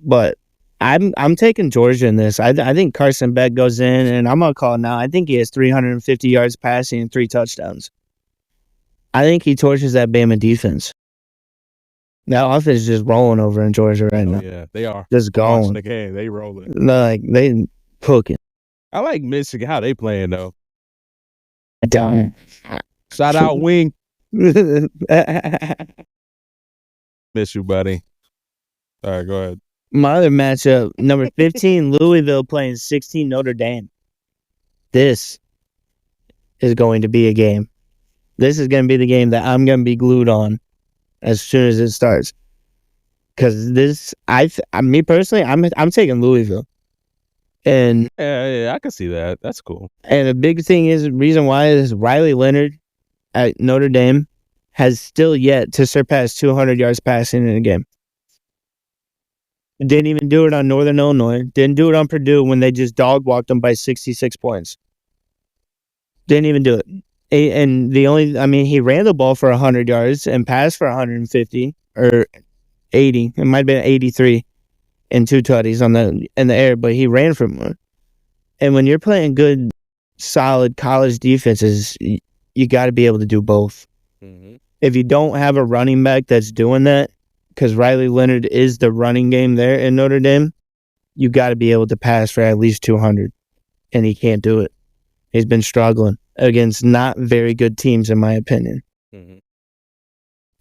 But I'm taking Georgia in this. I think Carson Beck goes in, and I'm going to call it now. I think he has 350 yards passing and 3 touchdowns. I think he torches that Bama defense. That offense is just rolling over in Georgia right now. Yeah, they are. Just going. Watching the game, they rolling. Like, they cooking. I like Michigan, how they playing, though. Dumb. Shout out, Wing. Miss you, buddy. All right, go ahead. My other matchup, number 15, Louisville playing 16, Notre Dame. This is going to be a game. This is going to be the game that I'm going to be glued on as soon as it starts. Because this, me personally, I'm taking Louisville. And yeah, I can see that. That's cool. And the big thing is, the reason why is Riley Leonard at Notre Dame has still yet to surpass 200 yards passing in a game. Didn't even do it on Northern Illinois. Didn't do it on Purdue when they just dog walked them by 66 points. Didn't even do it. And he ran the ball for 100 yards and passed for 150 or 80. It might have been 83 and 2 tutties in the air, but he ran for more. And when you're playing good, solid college defenses, you got to be able to do both. Mm-hmm. If you don't have a running back that's doing that, because Riley Leonard is the running game there in Notre Dame, you got to be able to pass for at least 200, and he can't do it. He's been struggling against not very good teams, in my opinion. Mm-hmm.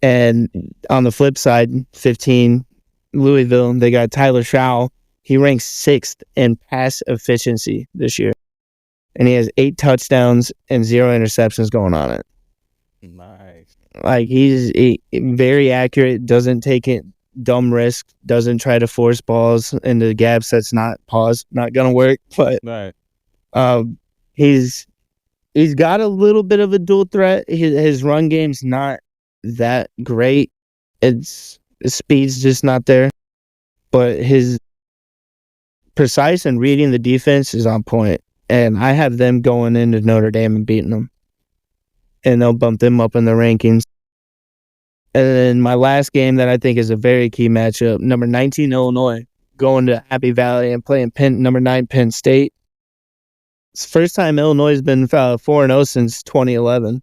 And on the flip side, 15, Louisville, they got Tyler Shaw. He ranks 6th in pass efficiency this year. And he has 8 touchdowns and 0 interceptions going on it. Nice. Like he's very accurate, doesn't take it dumb risk, doesn't try to force balls into gaps that's not gonna work. But Right. he's got a little bit of a dual threat. His run game's not that great. His speed's just not there. But his precise and reading the defense is on point. And I have them going into Notre Dame and beating them. And they'll bump them up in the rankings. And then my last game that I think is a very key matchup, number 19 Illinois, going to Happy Valley and playing number 9 Penn State. It's the first time Illinois has been 4-0 since 2011.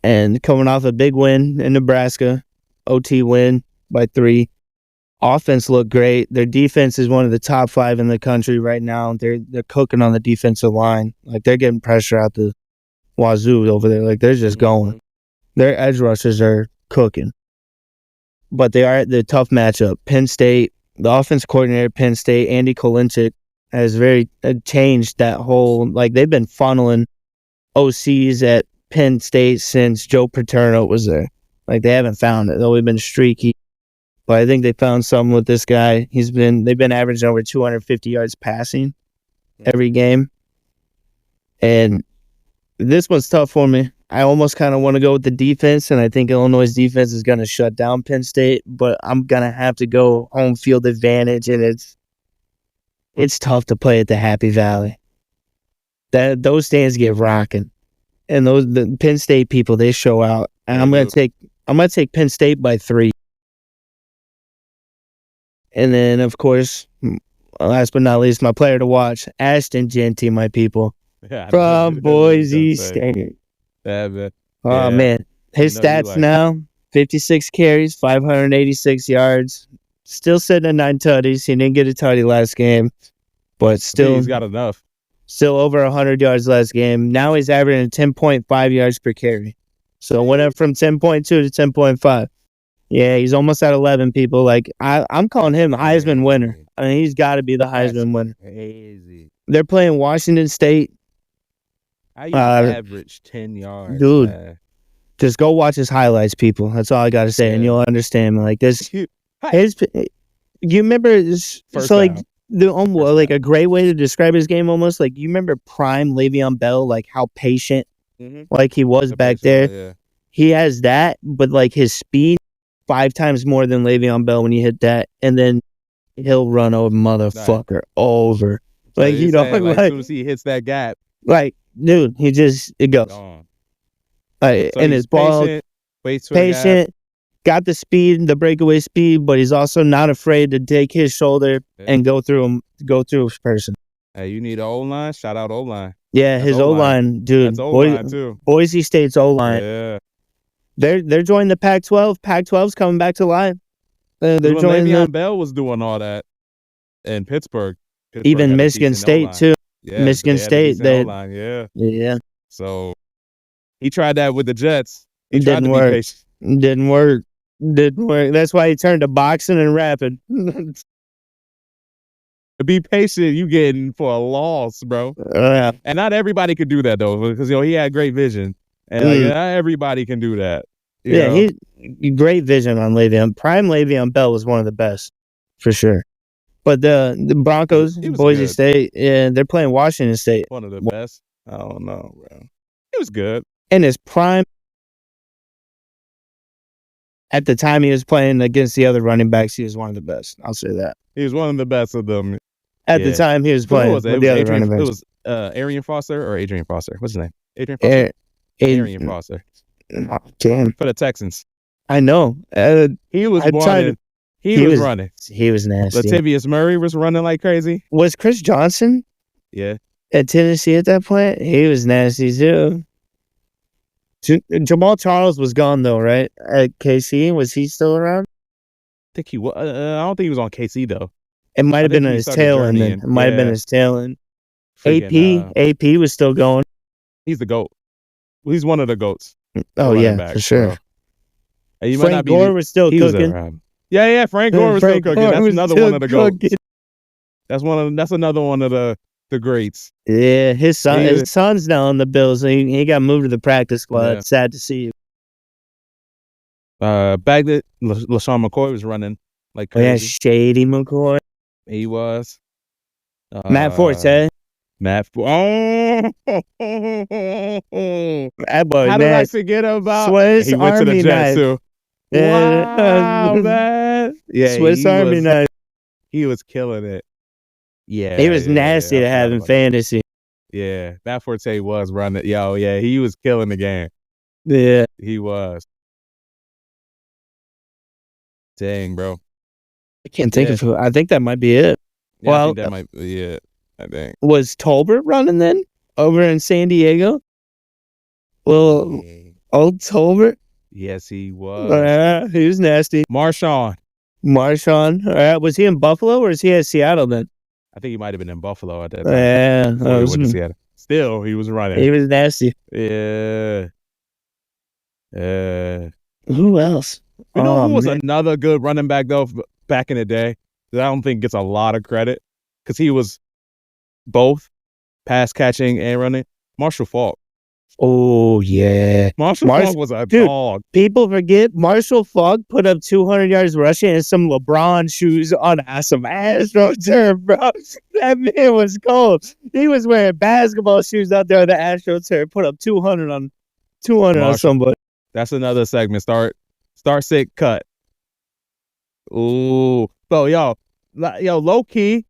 And coming off a big win in Nebraska, OT win by 3. Offense looked great. Their defense is one of the top 5 in the country right now. They're cooking on the defensive line. Like, they're getting pressure out the wazoo over there. Like, they're just going. Their edge rushers are cooking. But they are the tough matchup. Penn State, the offense coordinator at Penn State, Andy Kolinchik, has changed that whole, like, they've been funneling OCs at Penn State since Joe Paterno was there. Like, they haven't found it. They've always been streaky. But I think they found something with this guy. They've been averaging over 250 yards passing every game. And this one's tough for me. I almost kind of want to go with the defense, and I think Illinois' defense is going to shut down Penn State, but I'm going to have to go home field advantage, and it's tough to play at the Happy Valley. Those stands get rocking. And the Penn State people, they show out. And I'm going to take Penn State by 3. And then, of course, last but not least, my player to watch, Ashton Jeanty, my people, from Boise State. Yeah, oh, man. His stats now, 56 carries, 586 yards. Still sitting at 9 tutties. He didn't get a tutty last game, but still. He's got enough. Still over 100 yards last game. Now he's averaging 10.5 yards per carry. So went up from 10.2 to 10.5. Yeah, he's almost at 11, people. Like, I'm calling him Heisman winner. I mean, he's got to be the Heisman winner. Crazy. They're playing Washington State. How you average 10 yards? Dude, man? Just go watch his highlights, people. That's all I got to say, and you'll understand. Like, this, you remember this? So, like, like a great way to describe his game almost, like, you remember prime Le'Veon Bell, like, how patient, like, he was back there? Yeah. He has that, but, like, his speed, 5 times more than Le'Veon Bell when you hit that, and then he'll run a motherfucker over. Like, you know, like, as soon as he hits that gap. Like, dude, it goes. Like, So and his ball, patient, got the speed, the breakaway speed, but he's also not afraid to take his shoulder and go through his person. Hey, you need an O-line? Shout out O-line. Yeah, his O-line, dude. That's O-line, too. Boise State's O-line. Yeah. They're joining the Pac-12. Pac-12's coming back to life. They're joining. Le'Veon Bell was doing all that in Pittsburgh. Even Michigan State too. Yeah, Michigan State. Yeah. So he tried that with the Jets. It didn't work. Didn't work. That's why he turned to boxing and rapping. To be patient, you getting for a loss, bro. Yeah. And not everybody could do that though, because he had great vision. And not everybody can do that. He great vision on Le'Veon. Prime Le'Veon Bell was one of the best, for sure. But the Broncos, Boise State, they're playing Washington State. One of the best. I don't know, bro. It was good. In his prime, at the time he was playing against the other running backs, he was one of the best. I'll say that. He was one of the best of them. At the time he was playing with the other running backs. It was Arian Foster or Adrian Foster. What's his name? Adrian Foster? Arian Foster. Oh, damn. For the Texans. I know. He was running. He was running. He was nasty. Latavius Murray was running like crazy. Was Chris Johnson? Yeah. At Tennessee at that point? He was nasty too. Jamal Charles was gone though, right? At KC, was he still around? I think he was. I don't think he was on KC though. It might have been his tail end. Then it might have been his tail end. AP was still going. He's the GOAT. He's one of the GOATs. Oh yeah, for sure. Frank Gore was still cooking. Yeah, Frank Gore was still cooking. That's another one of the GOATs. That's another one of the the greats. Yeah, his son's now on the Bills. He got moved to the practice squad. Yeah. Sad to see. Back then, LaShawn McCoy was running like Oh, yeah, crazy. Shady McCoy. He was. Matt Forte. That boy, how did I forget about? Swiss He went to the Army Jets knife. too. Yeah. Wow, man. Yeah, Swiss Army knife. He was killing it. Yeah, He was nasty to have in fantasy. Yeah, Matt Forte was running. Yo, yeah, he was killing the game. Yeah, he was. Dang, bro. I can't think of who. I think that might be it. Yeah, well, I think that might be it. I think. Was Tolbert running then over in San Diego? Well, old Tolbert. Yes, he was. He was nasty. Marshawn. Was he in Buffalo or is he at Seattle then? I think he might have been in Buffalo at that time. Yeah, he went to Seattle. Still, he was running. He was nasty. Yeah. Who else? You know who was another good running back though back in the day that I don't think gets a lot of credit because he was both pass catching and running? Marshall Faulk. Oh, yeah. Marshall Faulk was a dog. People forget Marshall Faulk put up 200 yards rushing and some LeBron shoes on some AstroTurf, bro. That man was cold. He was wearing basketball shoes out there on the AstroTurf, put up 200 on somebody. That's another segment. Start, sit, cut. Ooh. So, yo, low key,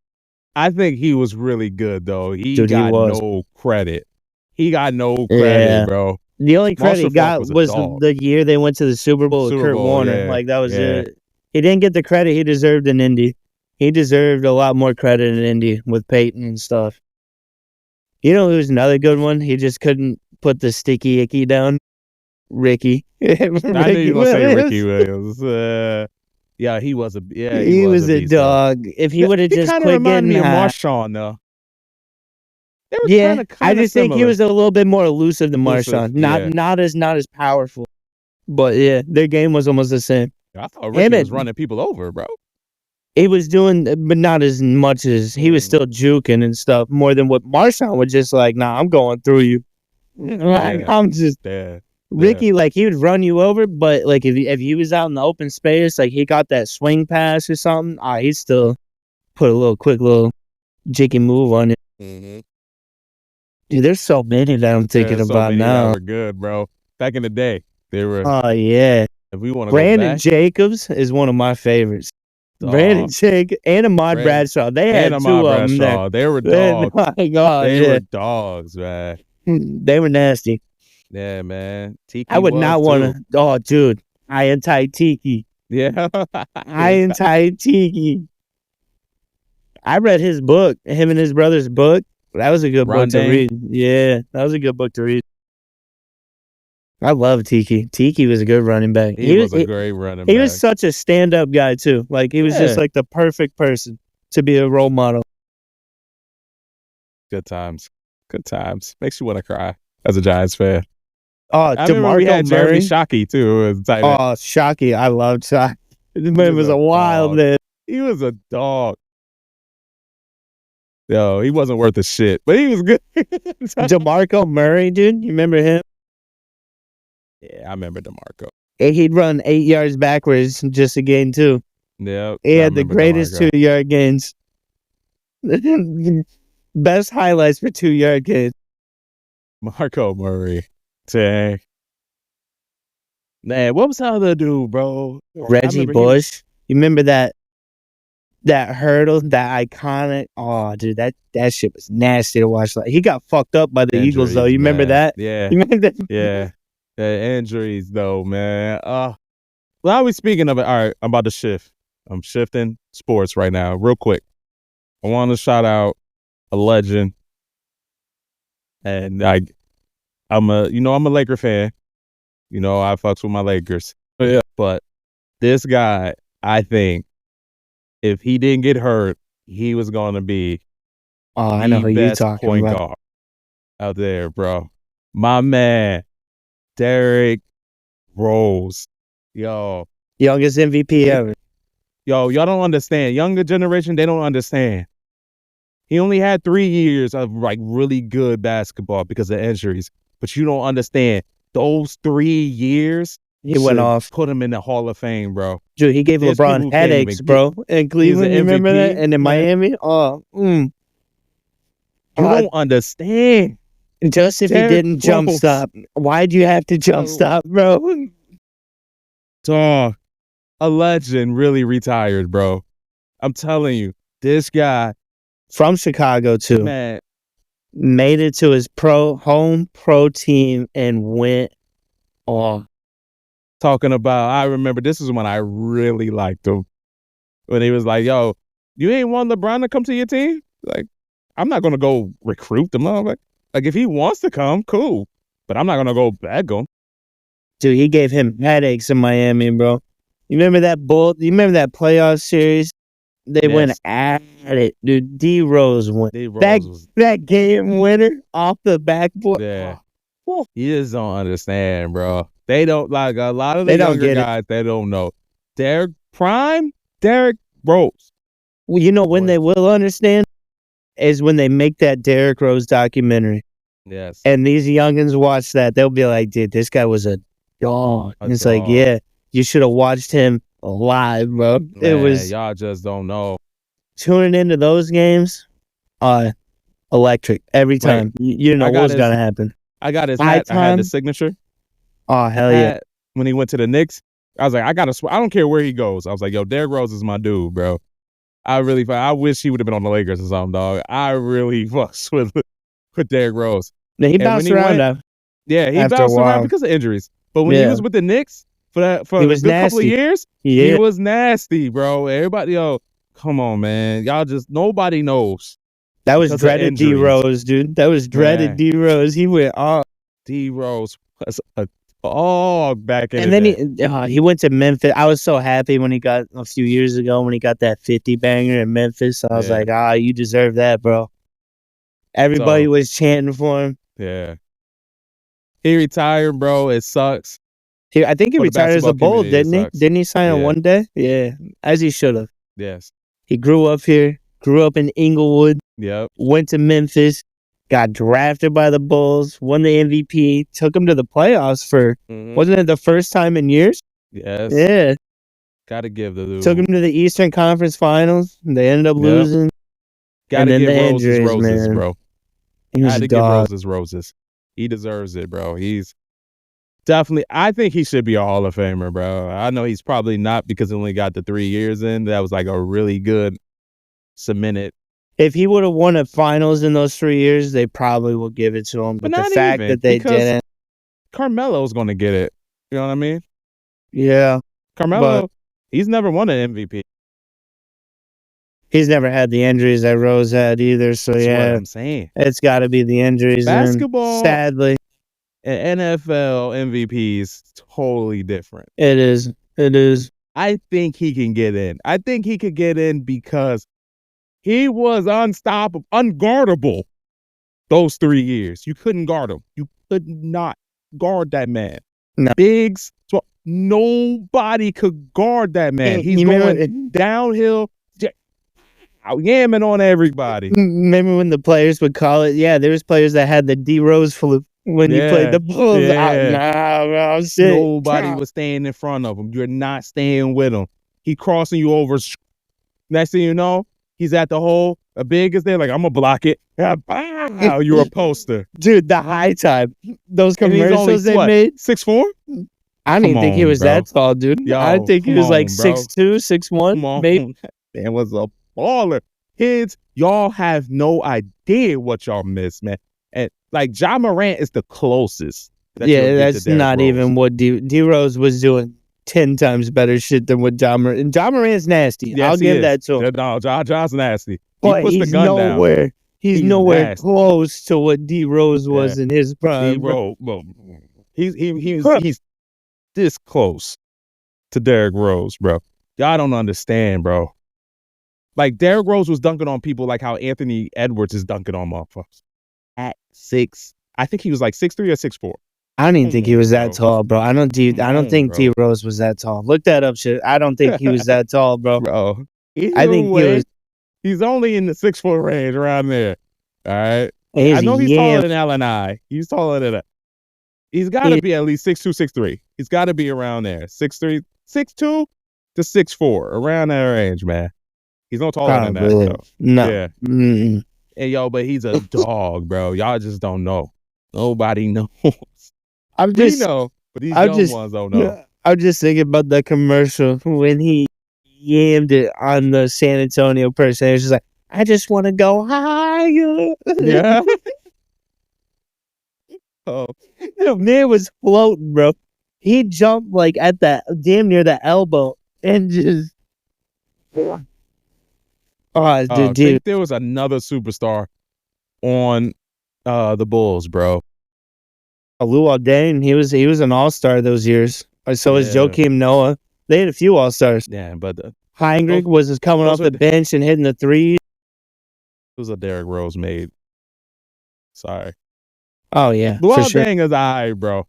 I think he was really good, though. He got no credit. He got no credit, bro. The only credit he got was the year they went to the Super Bowl with Kurt Warner. Like, that was it. He didn't get the credit he deserved in Indy. He deserved a lot more credit in Indy with Peyton and stuff. You know who's another good one? He just couldn't put the sticky icky down. Ricky. I knew you were going to say Ricky Williams. Yeah, he was a he was a dog. If he would have just quit getting me of Marshawn, though. Yeah, I just think he was a little bit more elusive than Marshawn. Not as powerful. But yeah, their game was almost the same. I thought Ricky was running people over, bro. He was doing, but not as much as he was still juking and stuff. More than what Marshawn was just like, nah, I'm going through you. Like, I'm just Ricky, like he would run you over, but like if he was out in the open space, like he got that swing pass or something, he'd still put a quick little jicky move on it. Mm-hmm. Dude, there's so many that I'm thinking about now. That were good, bro. Back in the day, they were. Oh yeah. If we want to Brandon Jacobs is one of my favorites. Brandon Jacobs and Ahmad Bradshaw. They had two of them there. They were dogs. My God, they were dogs, man. They were nasty. Yeah, man. Tiki I would not want to. Oh, dude. I anti-Tiki. Yeah. I anti-Tiki. I read his book, him and his brother's book. That was a good book to read. Yeah, that was a good book to read. I love Tiki. Tiki was a good running back. He was a great running back. He was such a stand-up guy, too. Like, he was just like the perfect person to be a role model. Good times. Good times. Makes you want to cry as a Giants fan. Oh, DeMarco we had Jeremy Shockey, too. As tight end. Oh, Shockey. I loved Shockey. This man was a wild man. He was a dog. Yo, he wasn't worth a shit, but he was good. DeMarco Murray, dude. You remember him? Yeah, I remember DeMarco. He'd run 8 yards backwards just a gain, too. Yeah. He had the greatest 2-yard gains. Best highlights for 2-yard gains. Marco Murray. Dang. Man, what was the other dude, bro? Reggie Bush. You remember that hurdle, that iconic? Oh, dude, that shit was nasty to watch. Like, he got fucked up by the Eagles, though. You remember that? Yeah. You remember that? Yeah. The injuries, though, man. Well, I was speaking of it. All right, I'm about to shift. I'm shifting sports right now, real quick. I want to shout out a legend, and I'm a Laker fan. You know, I fucks with my Lakers. Yeah. But this guy, I think, if he didn't get hurt, he was going to be I know who you're talking point about. guard out there, bro. My man, Derrick Rose. Yo. Youngest MVP ever. Yo, y'all don't understand. Younger generation, they don't understand. He only had 3 years of like really good basketball because of injuries. But you don't understand those 3 years. He went off. Put him in the Hall of Fame, bro. Dude, he gave LeBron headaches, bro. In Cleveland, you remember that? And in Miami, You don't understand. Just if he didn't jump stop. Why'd you have to jump stop, bro? Dog, a legend really retired, bro. I'm telling you, this guy from Chicago too, man, made it to his home pro team and went off. Talking about, I remember this is when I really liked him. When he was like, yo, you ain't want LeBron to come to your team? Like, I'm not going to go recruit him. Like, if he wants to come, cool. But I'm not going to go beg him. Dude, he gave him headaches in Miami, bro. You remember that playoff series? They went at it, dude. D Rose went. That game winner off the backboard. Yeah. You just don't understand, bro. They don't, like, a lot of the younger guys, they don't know. Derek Rose. Well, you know when they will understand is when they make that Derrick Rose documentary. Yes. And these youngins watch that. They'll be like, dude, this guy was a dog. It's like, yeah, you should have watched him live, bro. Man, it was. Y'all just don't know. Tuning into those games, electric every time. You know what's going to happen. I got his hat. I had the signature. Oh, hell yeah. When he went to the Knicks, I was like, I don't care where he goes. I was like, yo, Derrick Rose is my dude, bro. I wish he would have been on the Lakers or something, dog. I really fucks with Derrick Rose. Yeah, he bounced around though. Yeah, he bounced around because of injuries. But when he was with the Knicks for a good couple of years, he was nasty, bro. Everybody, yo, come on, man. Y'all just, nobody knows. That was dreaded D Rose, dude. That was dreaded D Rose. He went off. D Rose was a dog back in and then he went to Memphis. I was so happy when he got a few years ago when he got that 50 banger in Memphis. I was like, you deserve that, bro. Everybody was chanting for him. Yeah. He retired, bro. It sucks. I think he retired as a Bull, didn't he? Didn't he sign on one day? Yeah, as he should have. Yes. He grew up here, grew up in Inglewood. Yep. Went to Memphis, got drafted by the Bulls, won the MVP, took him to the playoffs for, wasn't it the first time in years? Yes. Yeah. Gotta give the dude. Took him to the Eastern Conference Finals. They ended up losing. Gotta give Roses roses, bro. He was a dog. Give Roses roses. He deserves it, bro. He's definitely, I think he should be a Hall of Famer, bro. I know he's probably not because he only got the 3 years in. That was like a really good cemented. If he would have won a finals in those 3 years, they probably would give it to him. But the fact that they didn't. Carmelo's going to get it. You know what I mean? Yeah. Carmelo, he's never won an MVP. He's never had the injuries that Rose had either. So, That's what I'm saying. It's got to be the injuries. Basketball, sadly. And NFL MVP is totally different. It is. It is. I think he can get in. I think he could get in because he was unstoppable, unguardable those 3 years. You couldn't guard him. You could not guard that man. No. Biggs, nobody could guard that man. He's going downhill, yamming on everybody. Remember when the players would call it? Yeah, there was players that had the D Rose flu when he played the Bulls. Nobody was staying in front of him. You're not staying with him. He crossing you over. Next thing you know, he's at the hole. A big is there, like, I'm going to block it. Wow, you're a poster. Dude, the high time. Those commercials they made. 6'4"? I didn't think he was that tall, dude. Yo, I think he was like 6'2", 6'1", maybe. Man was a baller. Kids, y'all have no idea what y'all miss, man. And, like, Ja Morant is the closest. That's not Rose. Even what D Rose was doing. 10 times better shit than what Ja Morant. And Ja Morant's nasty. Yes, I'll give that to him. No, Ja's nasty. But he's nowhere. He's nowhere close to what D Rose was in his prime. He's this close to Derrick Rose, bro. Y'all don't understand, bro. Like, Derrick Rose was dunking on people like how Anthony Edwards is dunking on motherfuckers. At 6, I think he was like 6'3" or 6'4". I don't even think he was that tall, bro. I don't think D Rose was that tall. Look that up, shit. I don't think he was that tall, bro. I think he was. He's only in the 6'4" range around there. All right. He's I know he's yam. taller than Allen I. He's taller than that. He's got to be at least 6'2", 6'3". He's got to be around there. 6'3", 6'2" to 6'4", around that range, man. He's no taller than that, though. No. Yeah. Mm-mm. And yo, but he's a dog, bro. Y'all just don't know. Nobody knows. We know, but these young ones don't know. I'm just thinking about the commercial when he yammed it on the San Antonio person. It was just like, I just want to go higher. Yeah. Oh, The man was floating, bro. He jumped like at that damn near the elbow and just. I dude. think there was another superstar on the Bulls, bro. Luol Deng, he was an all-star those years. So was Joakim Noah. They had a few all-stars. Yeah, but Heinrich was coming off the bench and hitting the threes. It was a Derrick Rose made. Sorry. Oh yeah, Luol for sure. Deng is alright, bro.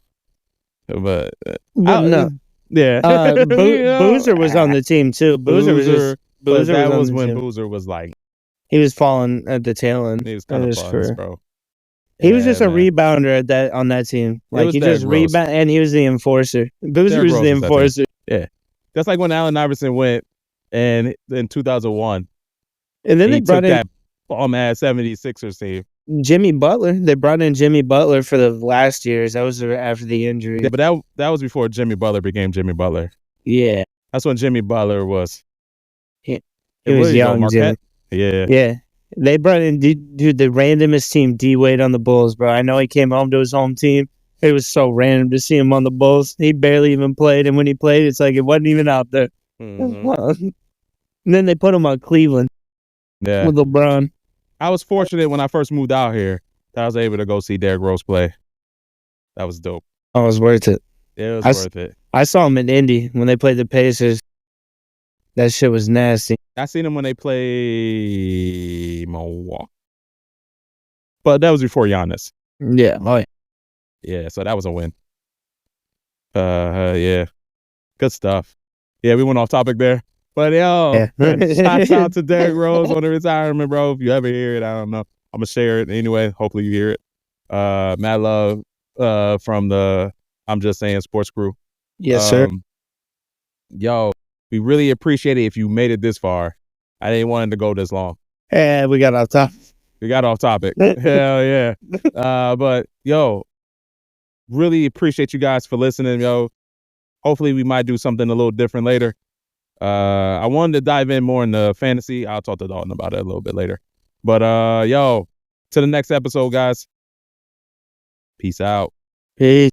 But no. Yeah. Boozer was on the team too. Boozer was when Boozer was like, he was falling at the tail end. He was kind of fun, bro. He was just a rebounder on that team. Like he just rebound, and he was the enforcer. Boozer was the enforcer. Yeah, that's like when Allen Iverson went, and in 2001, and then they brought in that bomb-ass 76ers team. Jimmy Butler. They brought in Jimmy Butler for the last years. That was after the injury. Yeah, but that was before Jimmy Butler became Jimmy Butler. Yeah, that's when Jimmy Butler was. He was young, Jimmy. Yeah. Yeah. They brought in, dude, the randomest team, D-Wade on the Bulls, bro. I know he came home to his home team. It was so random to see him on the Bulls. He barely even played, and when he played, it's like it wasn't even out there. Mm-hmm. And then they put him on Cleveland with LeBron. I was fortunate when I first moved out here that I was able to go see Derrick Rose play. That was dope. Oh, it was worth it. Yeah, it was worth it. I saw him in Indy when they played the Pacers. That shit was nasty. I seen him when they played Milwaukee. But that was before Giannis. Yeah. Oh, yeah. Yeah, so that was a win. Yeah. Good stuff. Yeah, we went off topic there. But yo, shout out to Derrick Rose on the retirement, bro. If you ever hear it, I don't know. I'm gonna share it anyway. Hopefully you hear it. Mad love from the I'm Just Saying sports crew. Yes, sir. Yo, we really appreciate it if you made it this far. I didn't want it to go this long. Yeah, we got off topic. Hell yeah. But yo, really appreciate you guys for listening, yo. Hopefully we might do something a little different later. I wanted to dive in more into fantasy. I'll talk to Dalton about it a little bit later. But yo, to the next episode, guys. Peace out. Peace.